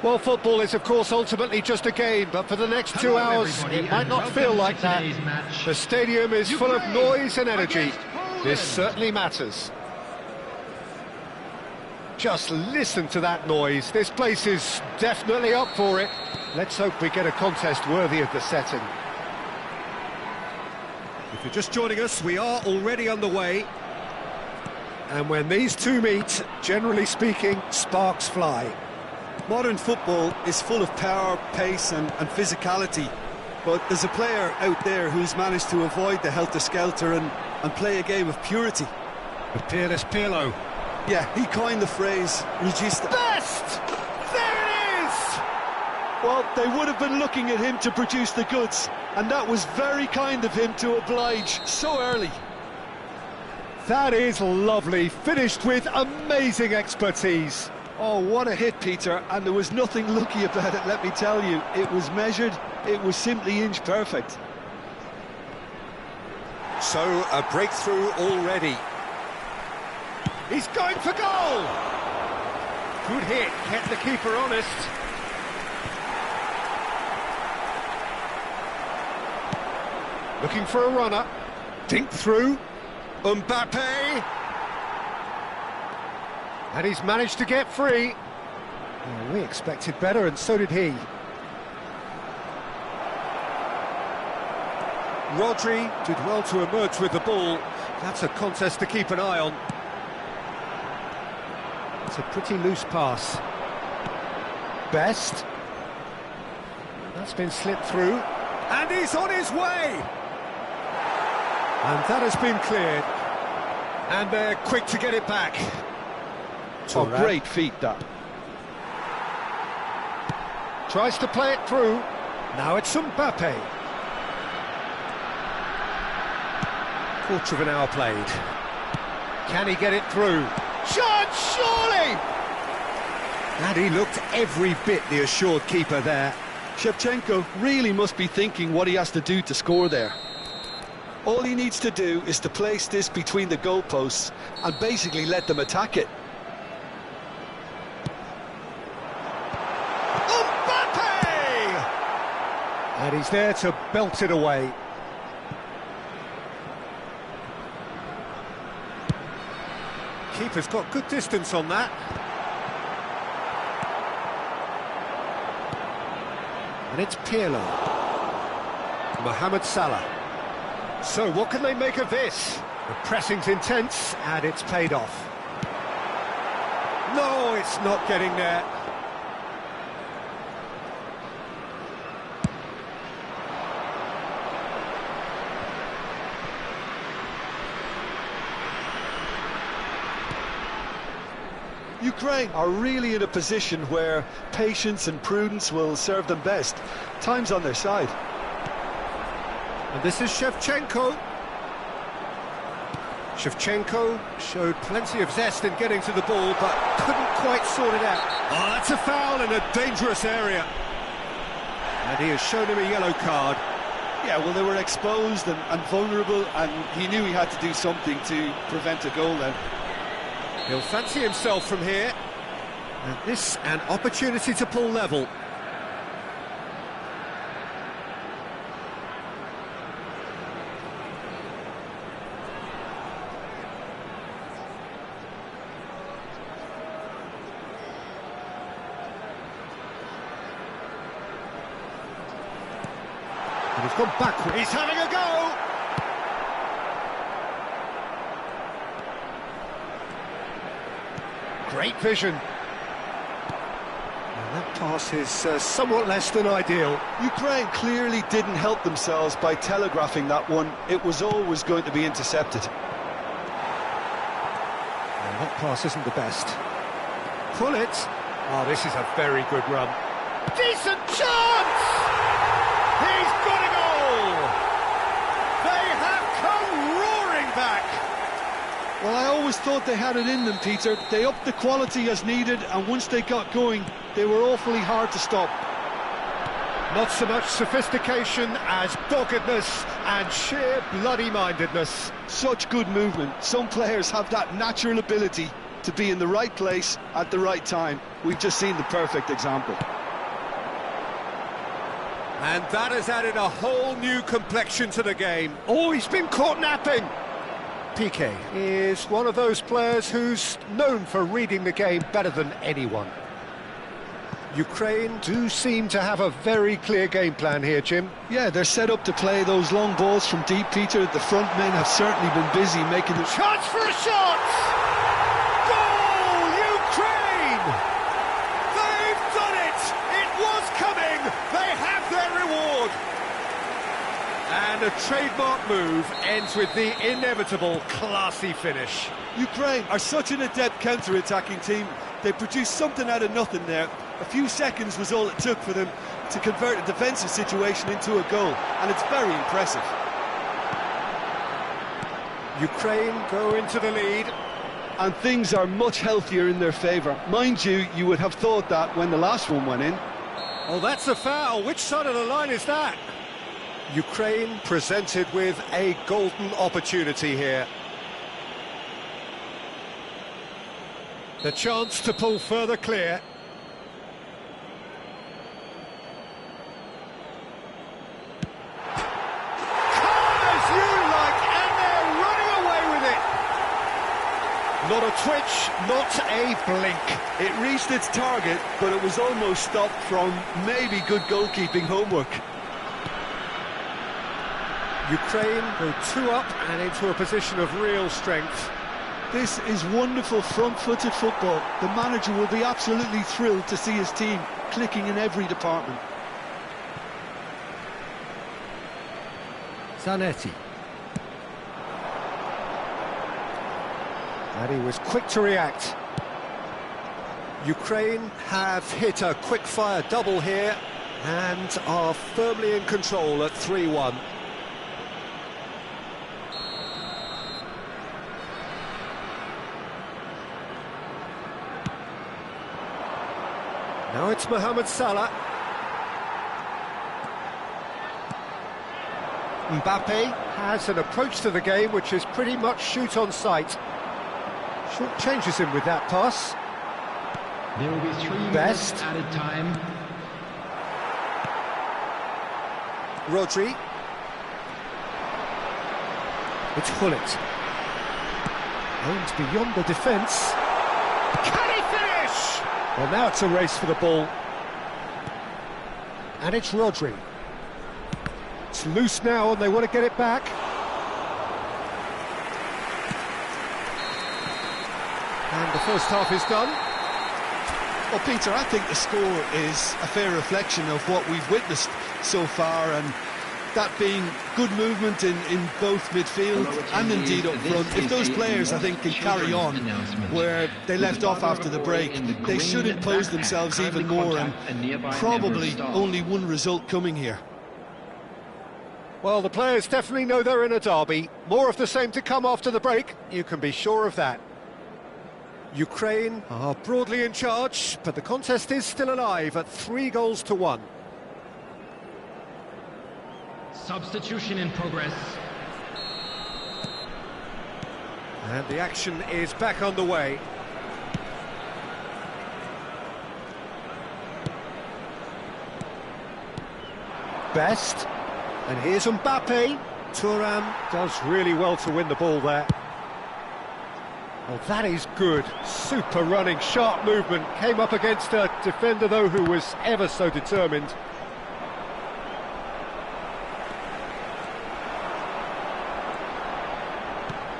Well, football is, of course, ultimately just a game, but for the next 2 hours, it might not feel like that. The stadium is full of noise and energy. This certainly matters. Just listen to that noise. This place is definitely up for it. Let's hope we get a contest worthy of the setting. If you're just joining us, we are already underway. And when these two meet, generally speaking, sparks fly. Modern football is full of power, pace and physicality, but there's a player out there who's managed to avoid the helter-skelter and play a game of purity. The peerless Pirlo. Yeah, he coined the phrase, regista. Best! There it is! Well, they would have been looking at him to produce the goods, and that was very kind of him to oblige so early. That is lovely, finished with amazing expertise. Oh, what a hit, Peter, and there was nothing lucky about it, let me tell you. It was measured, it was simply inch perfect. So, a breakthrough already. He's going for goal! Good hit, kept the keeper honest. Looking for a runner. Dink through. Mbappe! And he's managed to get free. Oh, we expected better, and so did he. Rodri did well to emerge with the ball. That's a contest to keep an eye on. It's a pretty loose pass. Best. That's been slipped through. And he's on his way! And that has been cleared. And they're quick to get it back. Oh, great feat, that. Tries to play it through. Now it's Mbappe. Quarter of an hour played. Can he get it through? Shot, surely! And he looked every bit the assured keeper there. Shevchenko really must be thinking what he has to do to score there. All he needs to do is to place this between the goalposts and basically let them attack it. And he's there to belt it away. Keeper's got good distance on that. And it's Pirlo. Mohamed Salah. So what can they make of this? The pressing's intense and it's paid off. No, it's not getting there. Ukraine are really in a position where patience and prudence will serve them best. Time's on their side. And this is Shevchenko. Shevchenko showed plenty of zest in getting to the ball, but couldn't quite sort it out. Oh, that's a foul in a dangerous area. And he has shown him a yellow card. Yeah, well, they were exposed and vulnerable, and he knew he had to do something to prevent a goal then. He'll fancy himself from here. And this, an opportunity to pull level. And he's gone backward. He's having a go! Great vision. And that pass is somewhat less than ideal. Ukraine clearly didn't help themselves by telegraphing that one. It was always going to be intercepted. Well, that pass isn't the best. Pull it. Oh, this is a very good run. Decent chance! He's got a goal! They have come roaring back! Well, I always thought they had it in them, Peter. They upped the quality as needed, and once they got going, they were awfully hard to stop. Not so much sophistication as doggedness and sheer bloody-mindedness. Such good movement. Some players have that natural ability to be in the right place at the right time. We've just seen the perfect example. And that has added a whole new complexion to the game. Oh, he's been caught napping! Piqué is one of those players who's known for reading the game better than anyone. Ukraine do seem to have a very clear game plan here, Jim. Yeah, they're set up to play those long balls from deep, Peter. The front men have certainly been busy making the... Chance for a shot! And the trademark move ends with the inevitable classy finish. Ukraine are such an adept counter-attacking team. They produced something out of nothing there. A few seconds was all it took for them to convert a defensive situation into a goal, and it's very impressive. Ukraine go into the lead. And things are much healthier in their favour. Mind you, you would have thought that when the last one went in. Oh, that's a foul. Which side of the line is that? Ukraine presented with a golden opportunity here. The chance to pull further clear. Not a twitch, not a blink. It reached its target, but it was almost stopped from maybe good goalkeeping homework. Ukraine go 2 up and into a position of real strength. This is wonderful front-footed football. The manager will be absolutely thrilled to see his team clicking in every department. Zanetti. And he was quick to react. Ukraine have hit a quick-fire double here and are firmly in control at 3-1. Now it's Mohamed Salah. Mbappe has an approach to the game which is pretty much shoot on sight. Short changes him with that pass. There will be 3 Best. minutes added time. Rodri. It's Hullet. Aimed beyond the defence. Can he finish? Well, now it's a race for the ball. And it's Rodri. It's loose now and they want to get it back. And the first half is done. Well, Peter, I think the score is a fair reflection of what we've witnessed so far, and that being good movement in both midfield and indeed up front. If those players, I think, can carry on where they left off after the break, they should impose themselves even more, and probably only one result coming here. Well, the players definitely know they're in a derby. More of the same to come after the break, you can be sure of that. Ukraine are broadly in charge, but the contest is still alive at 3-1. Substitution in progress. And the action is back underway. Best. And here's Mbappe. Thuram does really well to win the ball there. Well, that is good. Super running, sharp movement. Came up against a defender, though, who was ever so determined.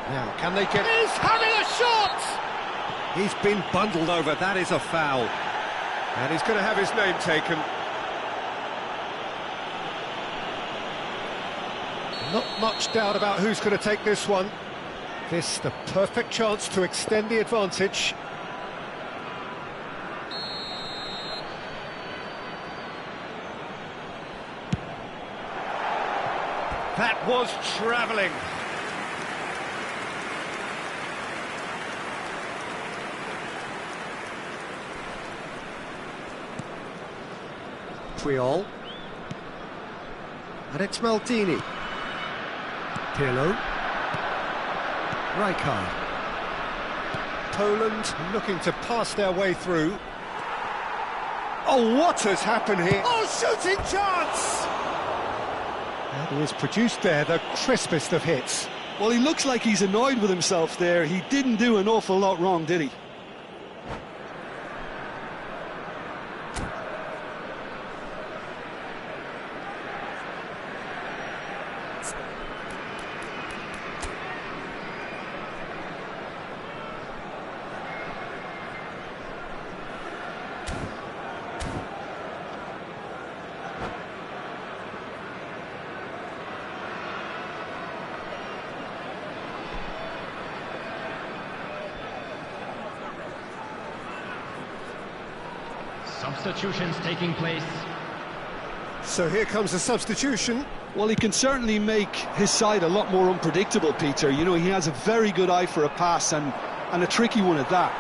Now, can they get... He's having a shot! He's been bundled over. That is a foul. And he's going to have his name taken. Not much doubt about who's going to take this one. This, the perfect chance to extend the advantage. That was travelling. Puyol. And it's Maldini. Pirlo. Rijkaard. Poland looking to pass their way through. Oh, what has happened here? Oh, shooting chance! And he has produced there the crispest of hits. Well, he looks like he's annoyed with himself there. He didn't do an awful lot wrong, did he? Substitutions taking place. So here comes a substitution. Well, he can certainly make his side a lot more unpredictable, Peter. You know, he has a very good eye for a pass and a tricky one at that.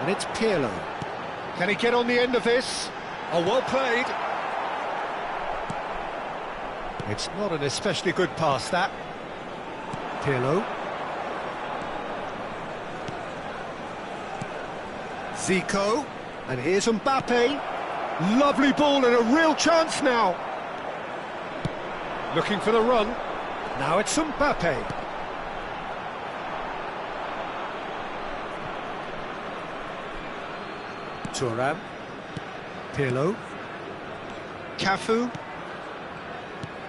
And it's Pirlo. Can he get on the end of this? Oh, well played. It's not an especially good pass, that. Pirlo. Zico. And here's Mbappe. Lovely ball and a real chance now. Looking for the run. Now it's Mbappe. Thuram. Pirlo. Cafu.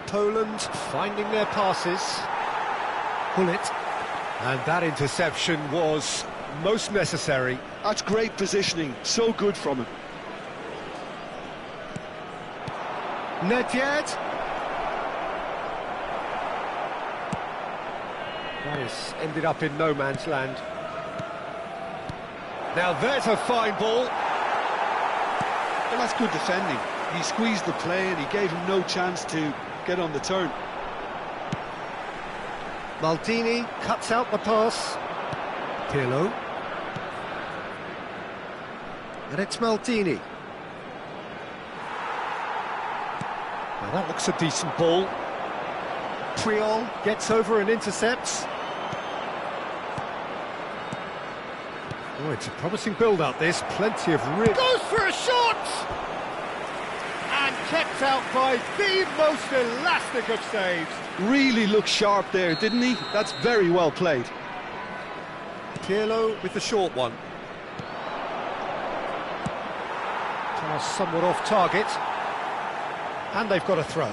Poland finding their passes. Gullit. And that interception was most necessary. That's great positioning, so good from him. Nedved. That has ended up in no man's land. Now there's a fine ball. Well, that's good defending. He squeezed the play and he gave him no chance to get on the turn. Maldini cuts out the pass. Pirlo. And it's Maldini. Now that looks a decent ball. Puyol gets over and intercepts. Oh, it's a promising build-up, this. Plenty of rip. Goes for a shot! And kept out by the most elastic of saves. Really looked sharp there, didn't he? That's very well played. Pirlo with the short one. Pass somewhat off target. And they've got a throw.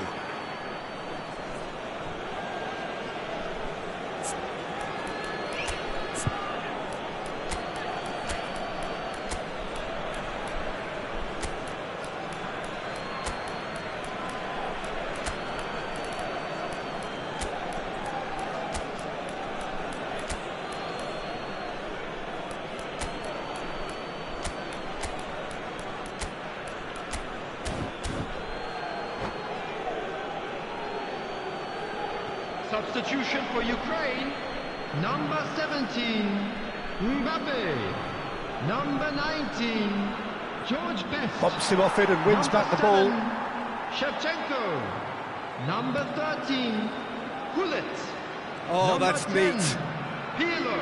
Substitution for Ukraine. Number 17, Mbappe. Number 19, George Best. Bumps him off it and wins back the ball. Shevchenko. Number 13, Gullit. Oh, Number that's 10, neat. Pirlo.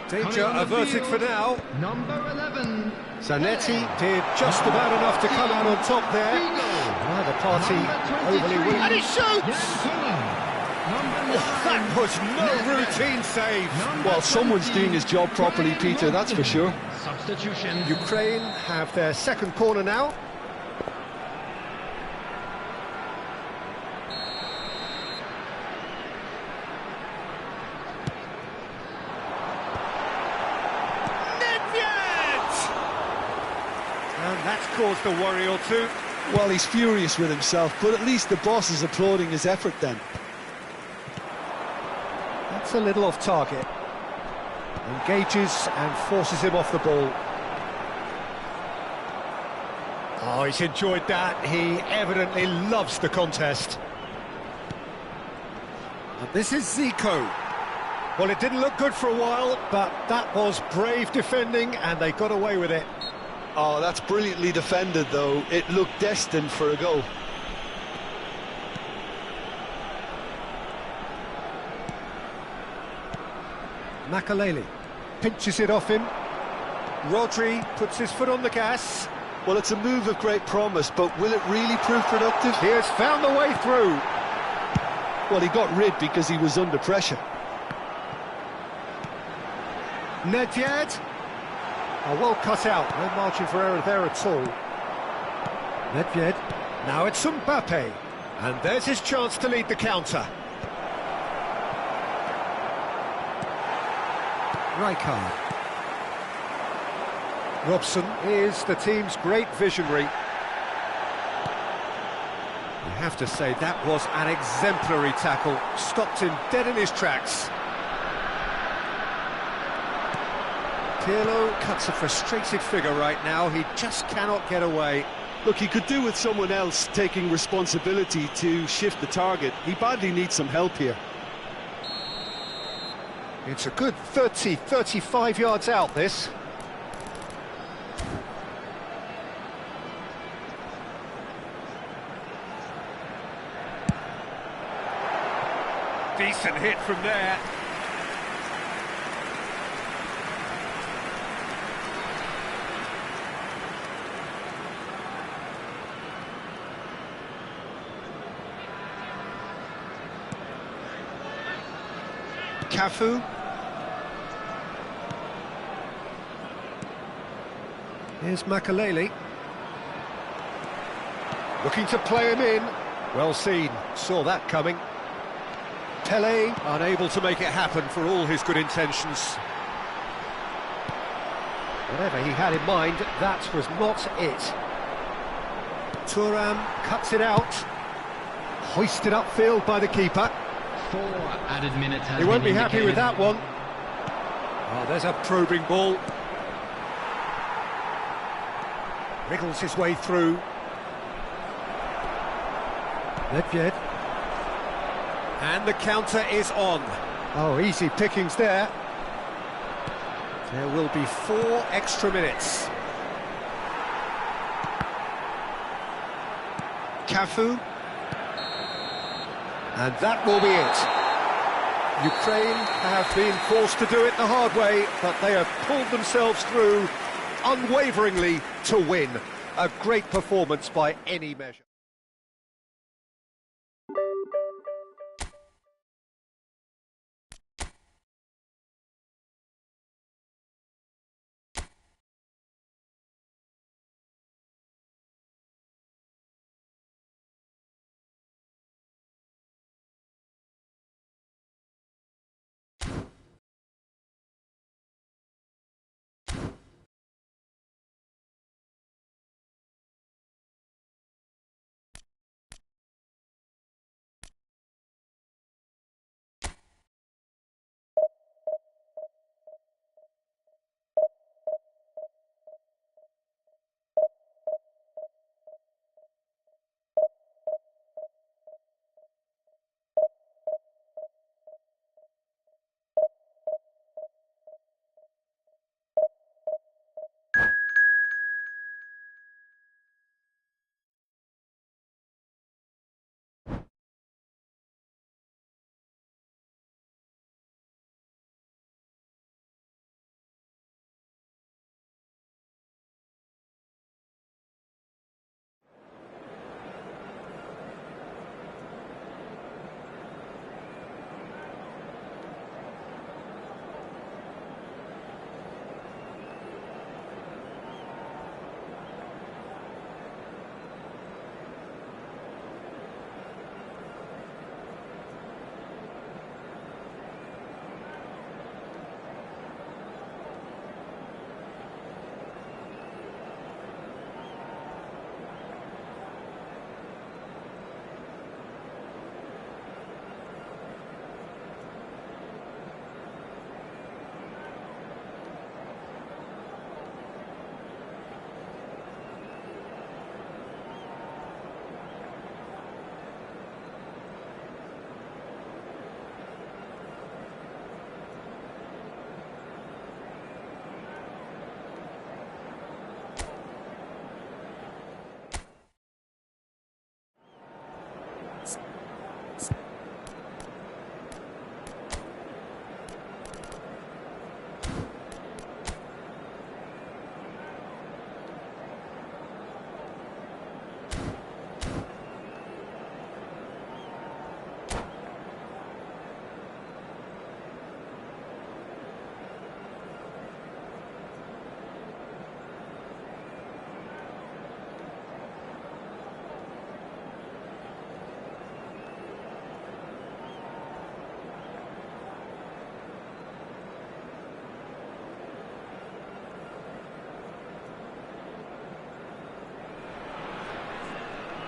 Danger Coming on the averted field, for now. Number 11, Zanetti did just about enough to come out on top there. Neither party overly weak. And he shoots! That was no routine save. Well, someone's doing his job properly, Peter, that's for sure. Substitution. Ukraine have their second corner now. Nedved! And that's caused a worry or two. Well, he's furious with himself, but at least the boss is applauding his effort then. That's a little off target. Engages and forces him off the ball. Oh, he's enjoyed that. He evidently loves the contest. And this is Zico. Well, it didn't look good for a while, but that was brave defending and they got away with it. Oh, that's brilliantly defended, though. It looked destined for a goal. Makaleli pinches it off him. Rodri puts his foot on the gas. Well, it's a move of great promise, but will it really prove productive? He has found the way through. Well, he got rid because he was under pressure. Nedved. Oh, well cut out. No margin for error there at all. Nedved. Now it's Mbappe. And there's his chance to lead the counter. Rijkaard. Robson is the team's great visionary. You have to say that was an exemplary tackle. Stopped him dead in his tracks. Pirlo cuts a frustrated figure right now. He just cannot get away. Look, he could do with someone else taking responsibility to shift the target. He badly needs some help here. It's a good 30, 35 yards out, this. Decent hit from there. Cafu. Here's Makalele. Looking to play him in. Well seen, saw that coming. Pele unable to make it happen for all his good intentions. Whatever he had in mind, that was not it. Thuram cuts it out. Hoisted upfield by the keeper. 4 added minutes. He won't be happy with that one. Oh, there's a probing ball. Wriggles his way through. Ledved. And the counter is on. Oh, easy pickings there. There will be 4 extra minutes. Cafu. And that will be it. Ukraine have been forced to do it the hard way, but they have pulled themselves through unwaveringly to win. A great performance by any measure.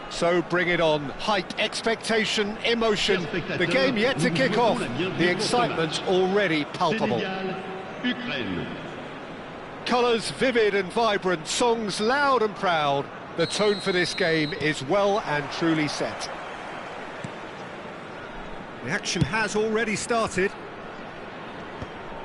So bring it on. Hype, expectation, emotion. The game yet to kick off. The excitement already palpable. Colours vivid and vibrant, songs loud and proud. The tone for this game is well and truly set. The action has already started.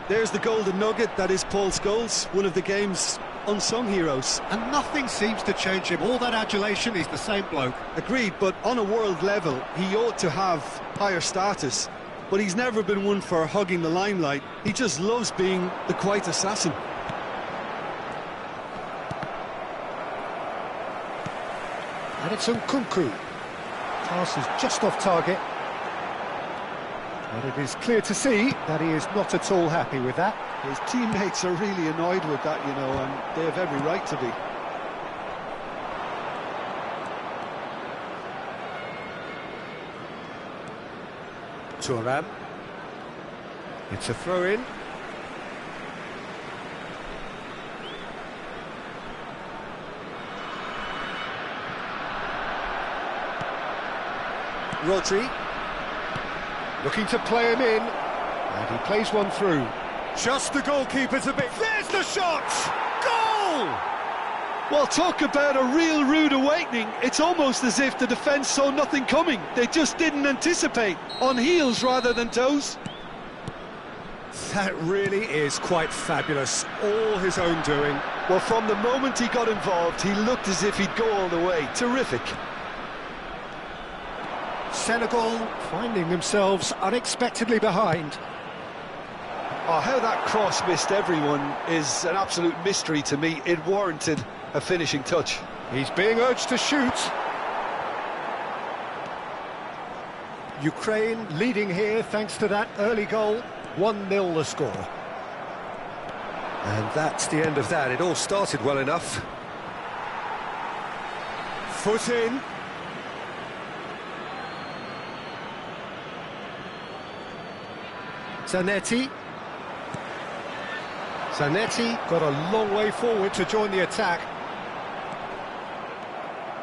There's the golden nugget, that is Paul Scholes, one of the game's unsung heroes. And nothing seems to change him. All that adulation, he's the same bloke. Agreed, but on a world level, he ought to have higher status. But he's never been one for hugging the limelight. He just loves being the quiet assassin. And it's Nkunku. Pass is just off target. But it is clear to see that he is not at all happy with that. His teammates are really annoyed with that, you know, and they have every right to be. Thuram. It's a throw-in. Rodri. Looking to play him in. And he plays one through. Just the goalkeeper's a bit... There's the shot! Goal! Well, talk about a real rude awakening. It's almost as if the defence saw nothing coming. They just didn't anticipate. On heels rather than toes. That really is quite fabulous. All his own doing. Well, from the moment he got involved, he looked as if he'd go all the way. Terrific. Senegal finding themselves unexpectedly behind. Oh, how that cross missed everyone is an absolute mystery to me. It warranted a finishing touch. He's being urged to shoot. Ukraine leading here thanks to that early goal. 1-0 the score. And that's the end of that. It all started well enough. Foot in. Zanetti. Zanetti got a long way forward to join the attack.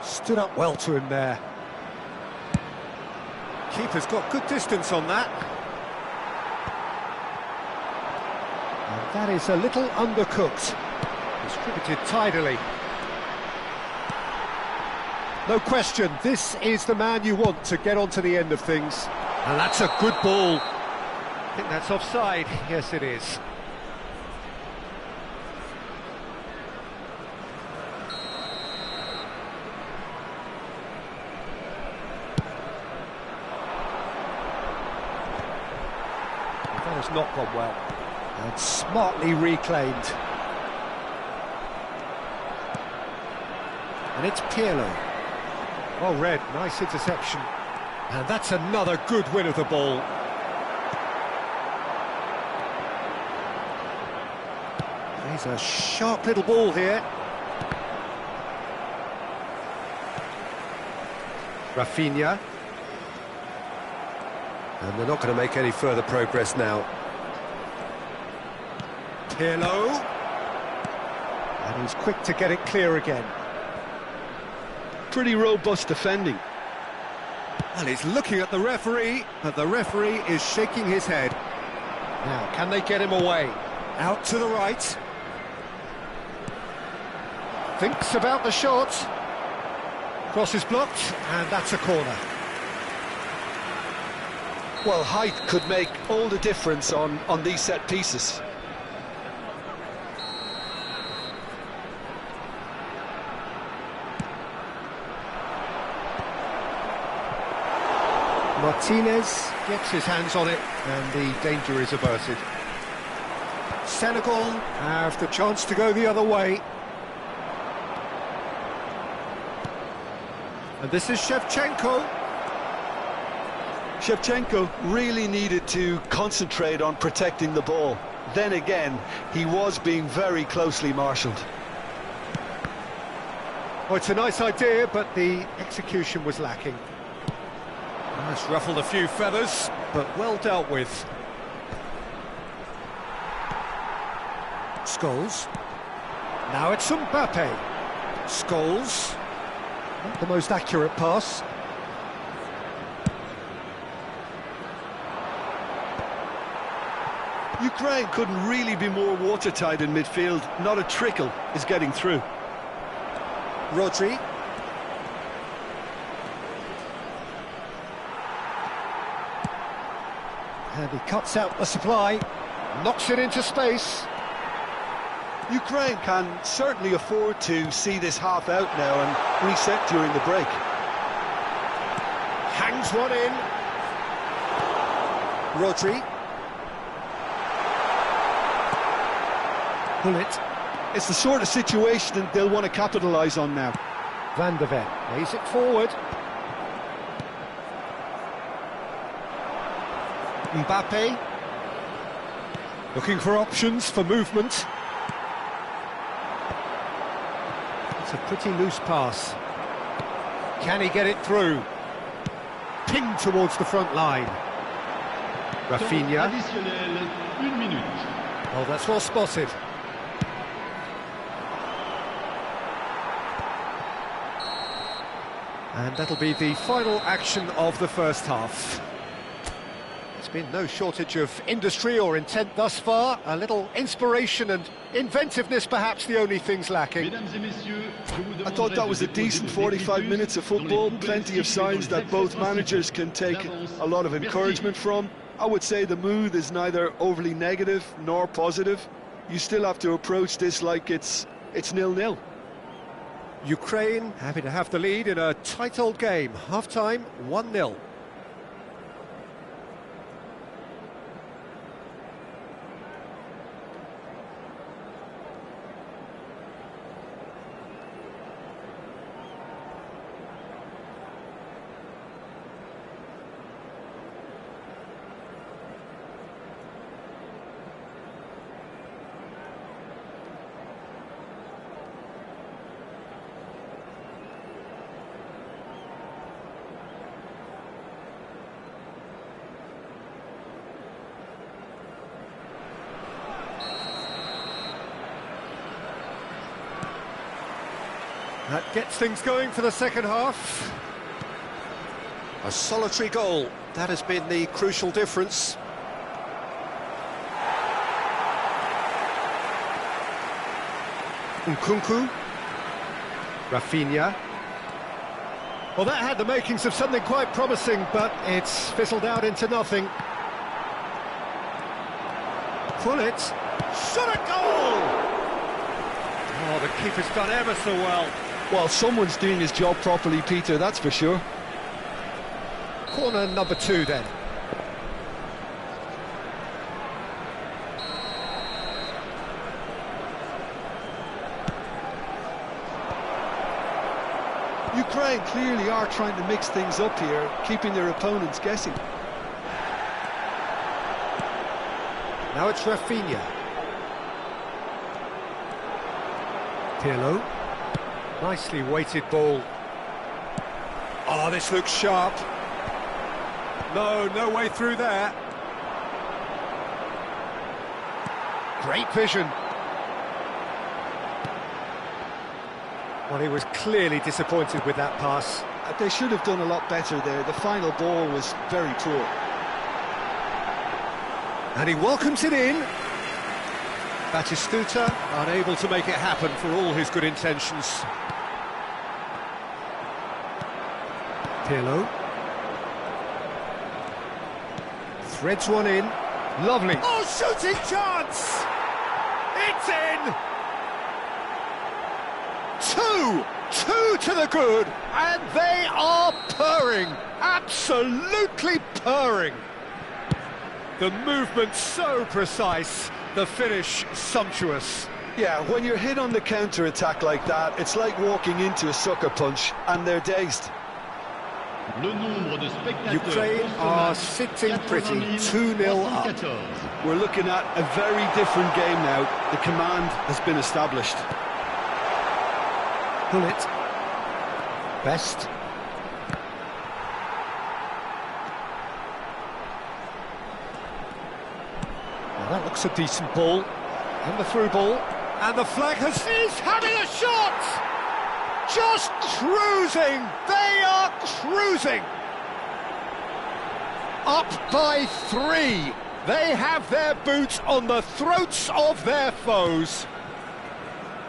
Stood up well to him there. Keeper's got good distance on that. And that is a little undercooked. Distributed tidily. No question, this is the man you want to get onto the end of things. And that's a good ball. I think that's offside. Yes, it is. That has not gone well. And smartly reclaimed. And it's Pirlo. Well read, nice interception. And that's another good win of the ball. There's a sharp little ball here. Rafinha. And they're not going to make any further progress now. Pirlo. And he's quick to get it clear again. Pretty robust defending. Well, he's looking at the referee, but the referee is shaking his head. Now, can they get him away? Out to the right. Thinks about the shot. Cross is blocked, and that's a corner. Well, height could make all the difference on these set pieces. Martinez gets his hands on it, and the danger is averted. Senegal have the chance to go the other way. And this is Shevchenko. Shevchenko really needed to concentrate on protecting the ball. Then again, he was being very closely marshalled. Oh, it's a nice idea, but the execution was lacking. That's ruffled a few feathers, but well dealt with. Scholes. Now it's Mbappe. Scholes. Not the most accurate pass. Ukraine couldn't really be more watertight in midfield. Not a trickle is getting through. Rodri. And he cuts out the supply, knocks it into space. Ukraine can certainly afford to see this half out now and reset during the break. Hangs one in. Rodri. Pull it. It's the sort of situation they'll want to capitalise on now. Van der Ven lays it forward. Mbappe. Looking for options for movement. It's a pretty loose pass. Can he get it through? Pinged towards the front line. Rafinha. Additionnel, 1 minute. Oh, that's well spotted. And that'll be the final action of the first half. There's been no shortage of industry or intent thus far. A little inspiration and inventiveness, perhaps the only things lacking. Mesdames et messieurs, je vous I thought that was a decent 45 minutes of football, plenty of signs that both managers can take a lot of encouragement from. I would say the mood is neither overly negative nor positive. You still have to approach this like it's 0-0. Ukraine happy to have the lead in a tight old game. Half-time, 1-0. That gets things going for the second half. A solitary goal, that has been the crucial difference. Nkunku. Rafinha. Well, that had the makings of something quite promising, but it's fizzled out into nothing. Pull it. Shot a goal! Oh, the keeper's done ever so well. Well, someone's doing his job properly, Peter, that's for sure. Corner number 2 then. Ukraine clearly are trying to mix things up here, keeping their opponents guessing. Now it's Rafinha. Pirlo. Nicely weighted ball. Oh, this looks sharp. No way through there. Great vision. Well, he was clearly disappointed with that pass. They should have done a lot better there. The final ball was very poor. And he welcomes it in. Batistuta unable to make it happen for all his good intentions. Pirlo. Threads one in. Lovely. Oh, shooting chance! It's in! Two to the good, and they are purring. Absolutely purring. The movement so precise, the finish sumptuous. Yeah, when you're hit on the counter-attack like that, it's like walking into a sucker punch, and they're dazed. Le nombre de spectateurs Ukraine are sitting pretty, 2-0 up. We're looking at a very different game now. The command has been established. Pull it. Best. Well, that looks a decent ball. And the through ball. And the flag he's having a shot! Just cruising! They are cruising! Up by 3. They have their boots on the throats of their foes.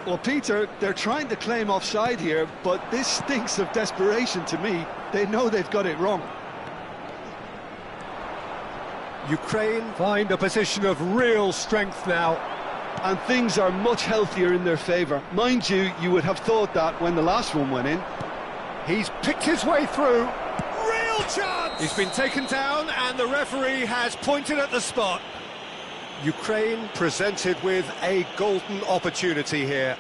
Well, Peter, they're trying to claim offside here, but this stinks of desperation to me. They know they've got it wrong. Ukraine find a position of real strength now. And things are much healthier in their favour. Mind you, you would have thought that when the last one went in. He's picked his way through. Real chance! He's been taken down and the referee has pointed at the spot. Ukraine presented with a golden opportunity here.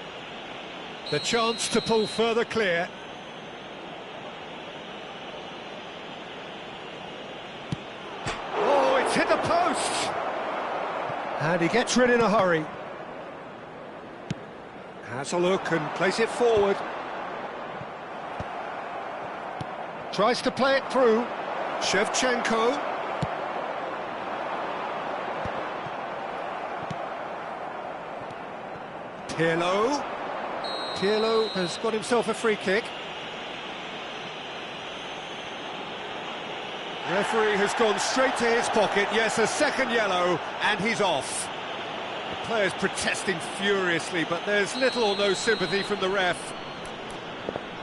The chance to pull further clear. Oh, it's hit the post! And he gets rid in a hurry. Has a look and plays it forward. Tries to play it through. Shevchenko. Pirlo. Pirlo has got himself a free kick. The referee has gone straight to his pocket. Yes, a second yellow, and he's off. The players protesting furiously, but there's little or no sympathy from the ref.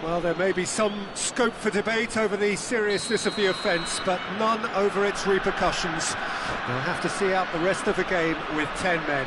Well, there may be some scope for debate over the seriousness of the offence, but none over its repercussions. They'll have to see out the rest of the game with 10 men.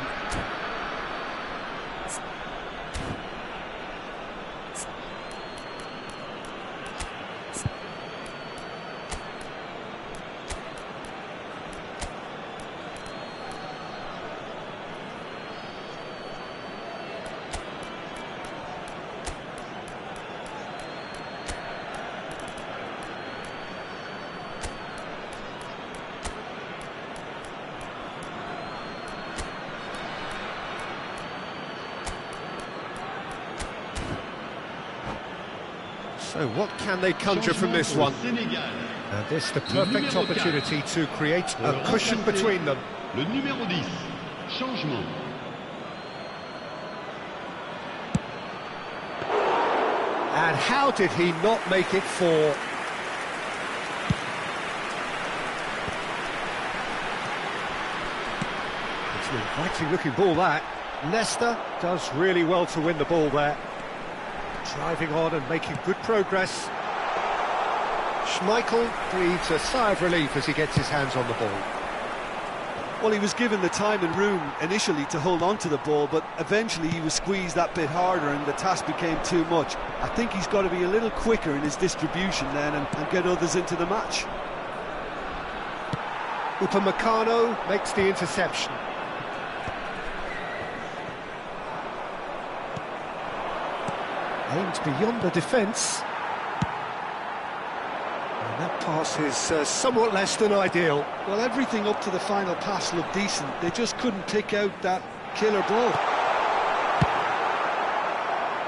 So what can they conjure from this one? And this the perfect opportunity to create a cushion between them. Le numéro 10, changement. And how did he not make it four? It's an inviting looking ball that. Leicester does really well to win the ball there. Driving on and making good progress. Schmeichel breathes a sigh of relief as he gets his hands on the ball. Well, he was given the time and room initially to hold on to the ball, but eventually he was squeezed that bit harder and the task became too much. I think he's got to be a little quicker in his distribution then and get others into the match. Upamecano makes the interception. Aims beyond the defence. And that pass is somewhat less than ideal. Well, everything up to the final pass looked decent. They just couldn't pick out that killer ball.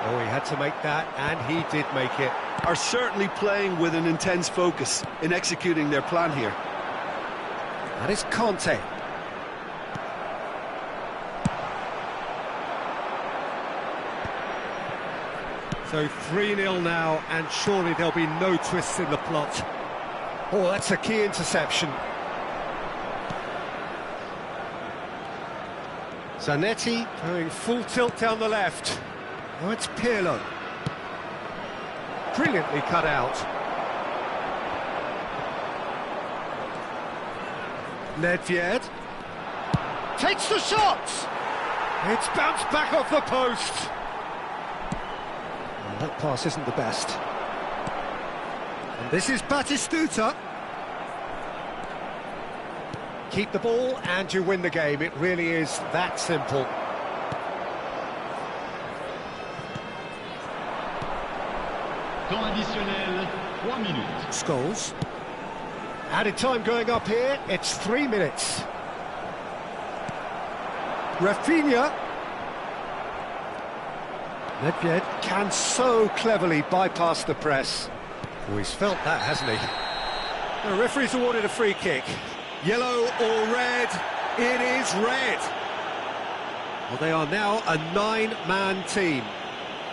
Oh, he had to make that, and he did make it. Are certainly playing with an intense focus in executing their plan here. That is Conte. So 3-0 now, and surely there'll be no twists in the plot. Oh, that's a key interception. Zanetti going full tilt down the left. Now it's Pirlo. Brilliantly cut out. Nedved takes the shot. It's bounced back off the post. And that pass isn't the best. And this is Batistuta. Keep the ball and you win the game. It really is that simple. Temps additionnel, 3 minutes. Scholes. Added time going up here, it's 3 minutes. Rafinha. Nedved can so cleverly bypass the press. Oh, he's felt that, hasn't he? The referee's awarded a free kick. Yellow or red? It is red. Well, they are now a 9-man team.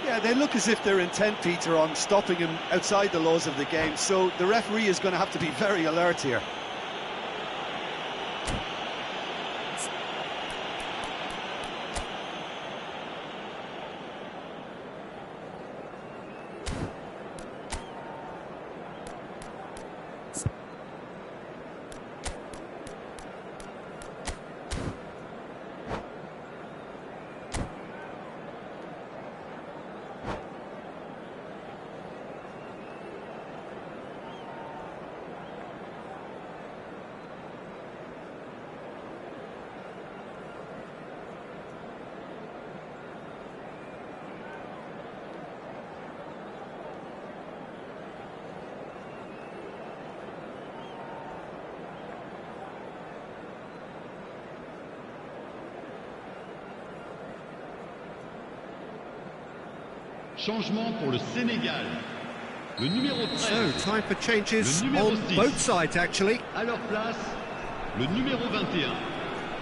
Yeah, they look as if they're intent, Peter, on stopping him outside the laws of the game, so the referee is going to have to be very alert here. Changement pour le Sénégal. Le numéro 13. So, time for changes on 6. both sides, actually. À leur place, le numéro 21.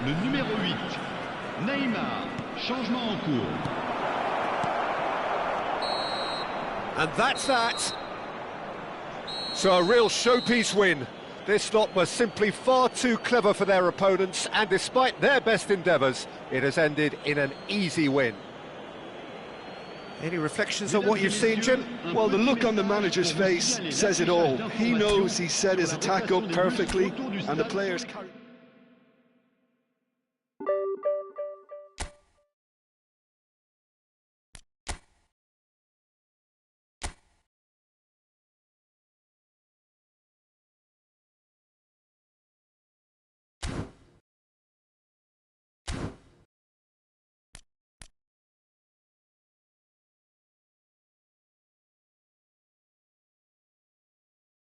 Le numéro 8. Neymar. Changement en cours. And that's that. So a real showpiece win. This lot was simply far too clever for their opponents, and despite their best endeavours, it has ended in an easy win. Any reflections on what you've seen, Jim? Well, the look on the manager's face says it all. He knows he set his attack up perfectly, and the players carried...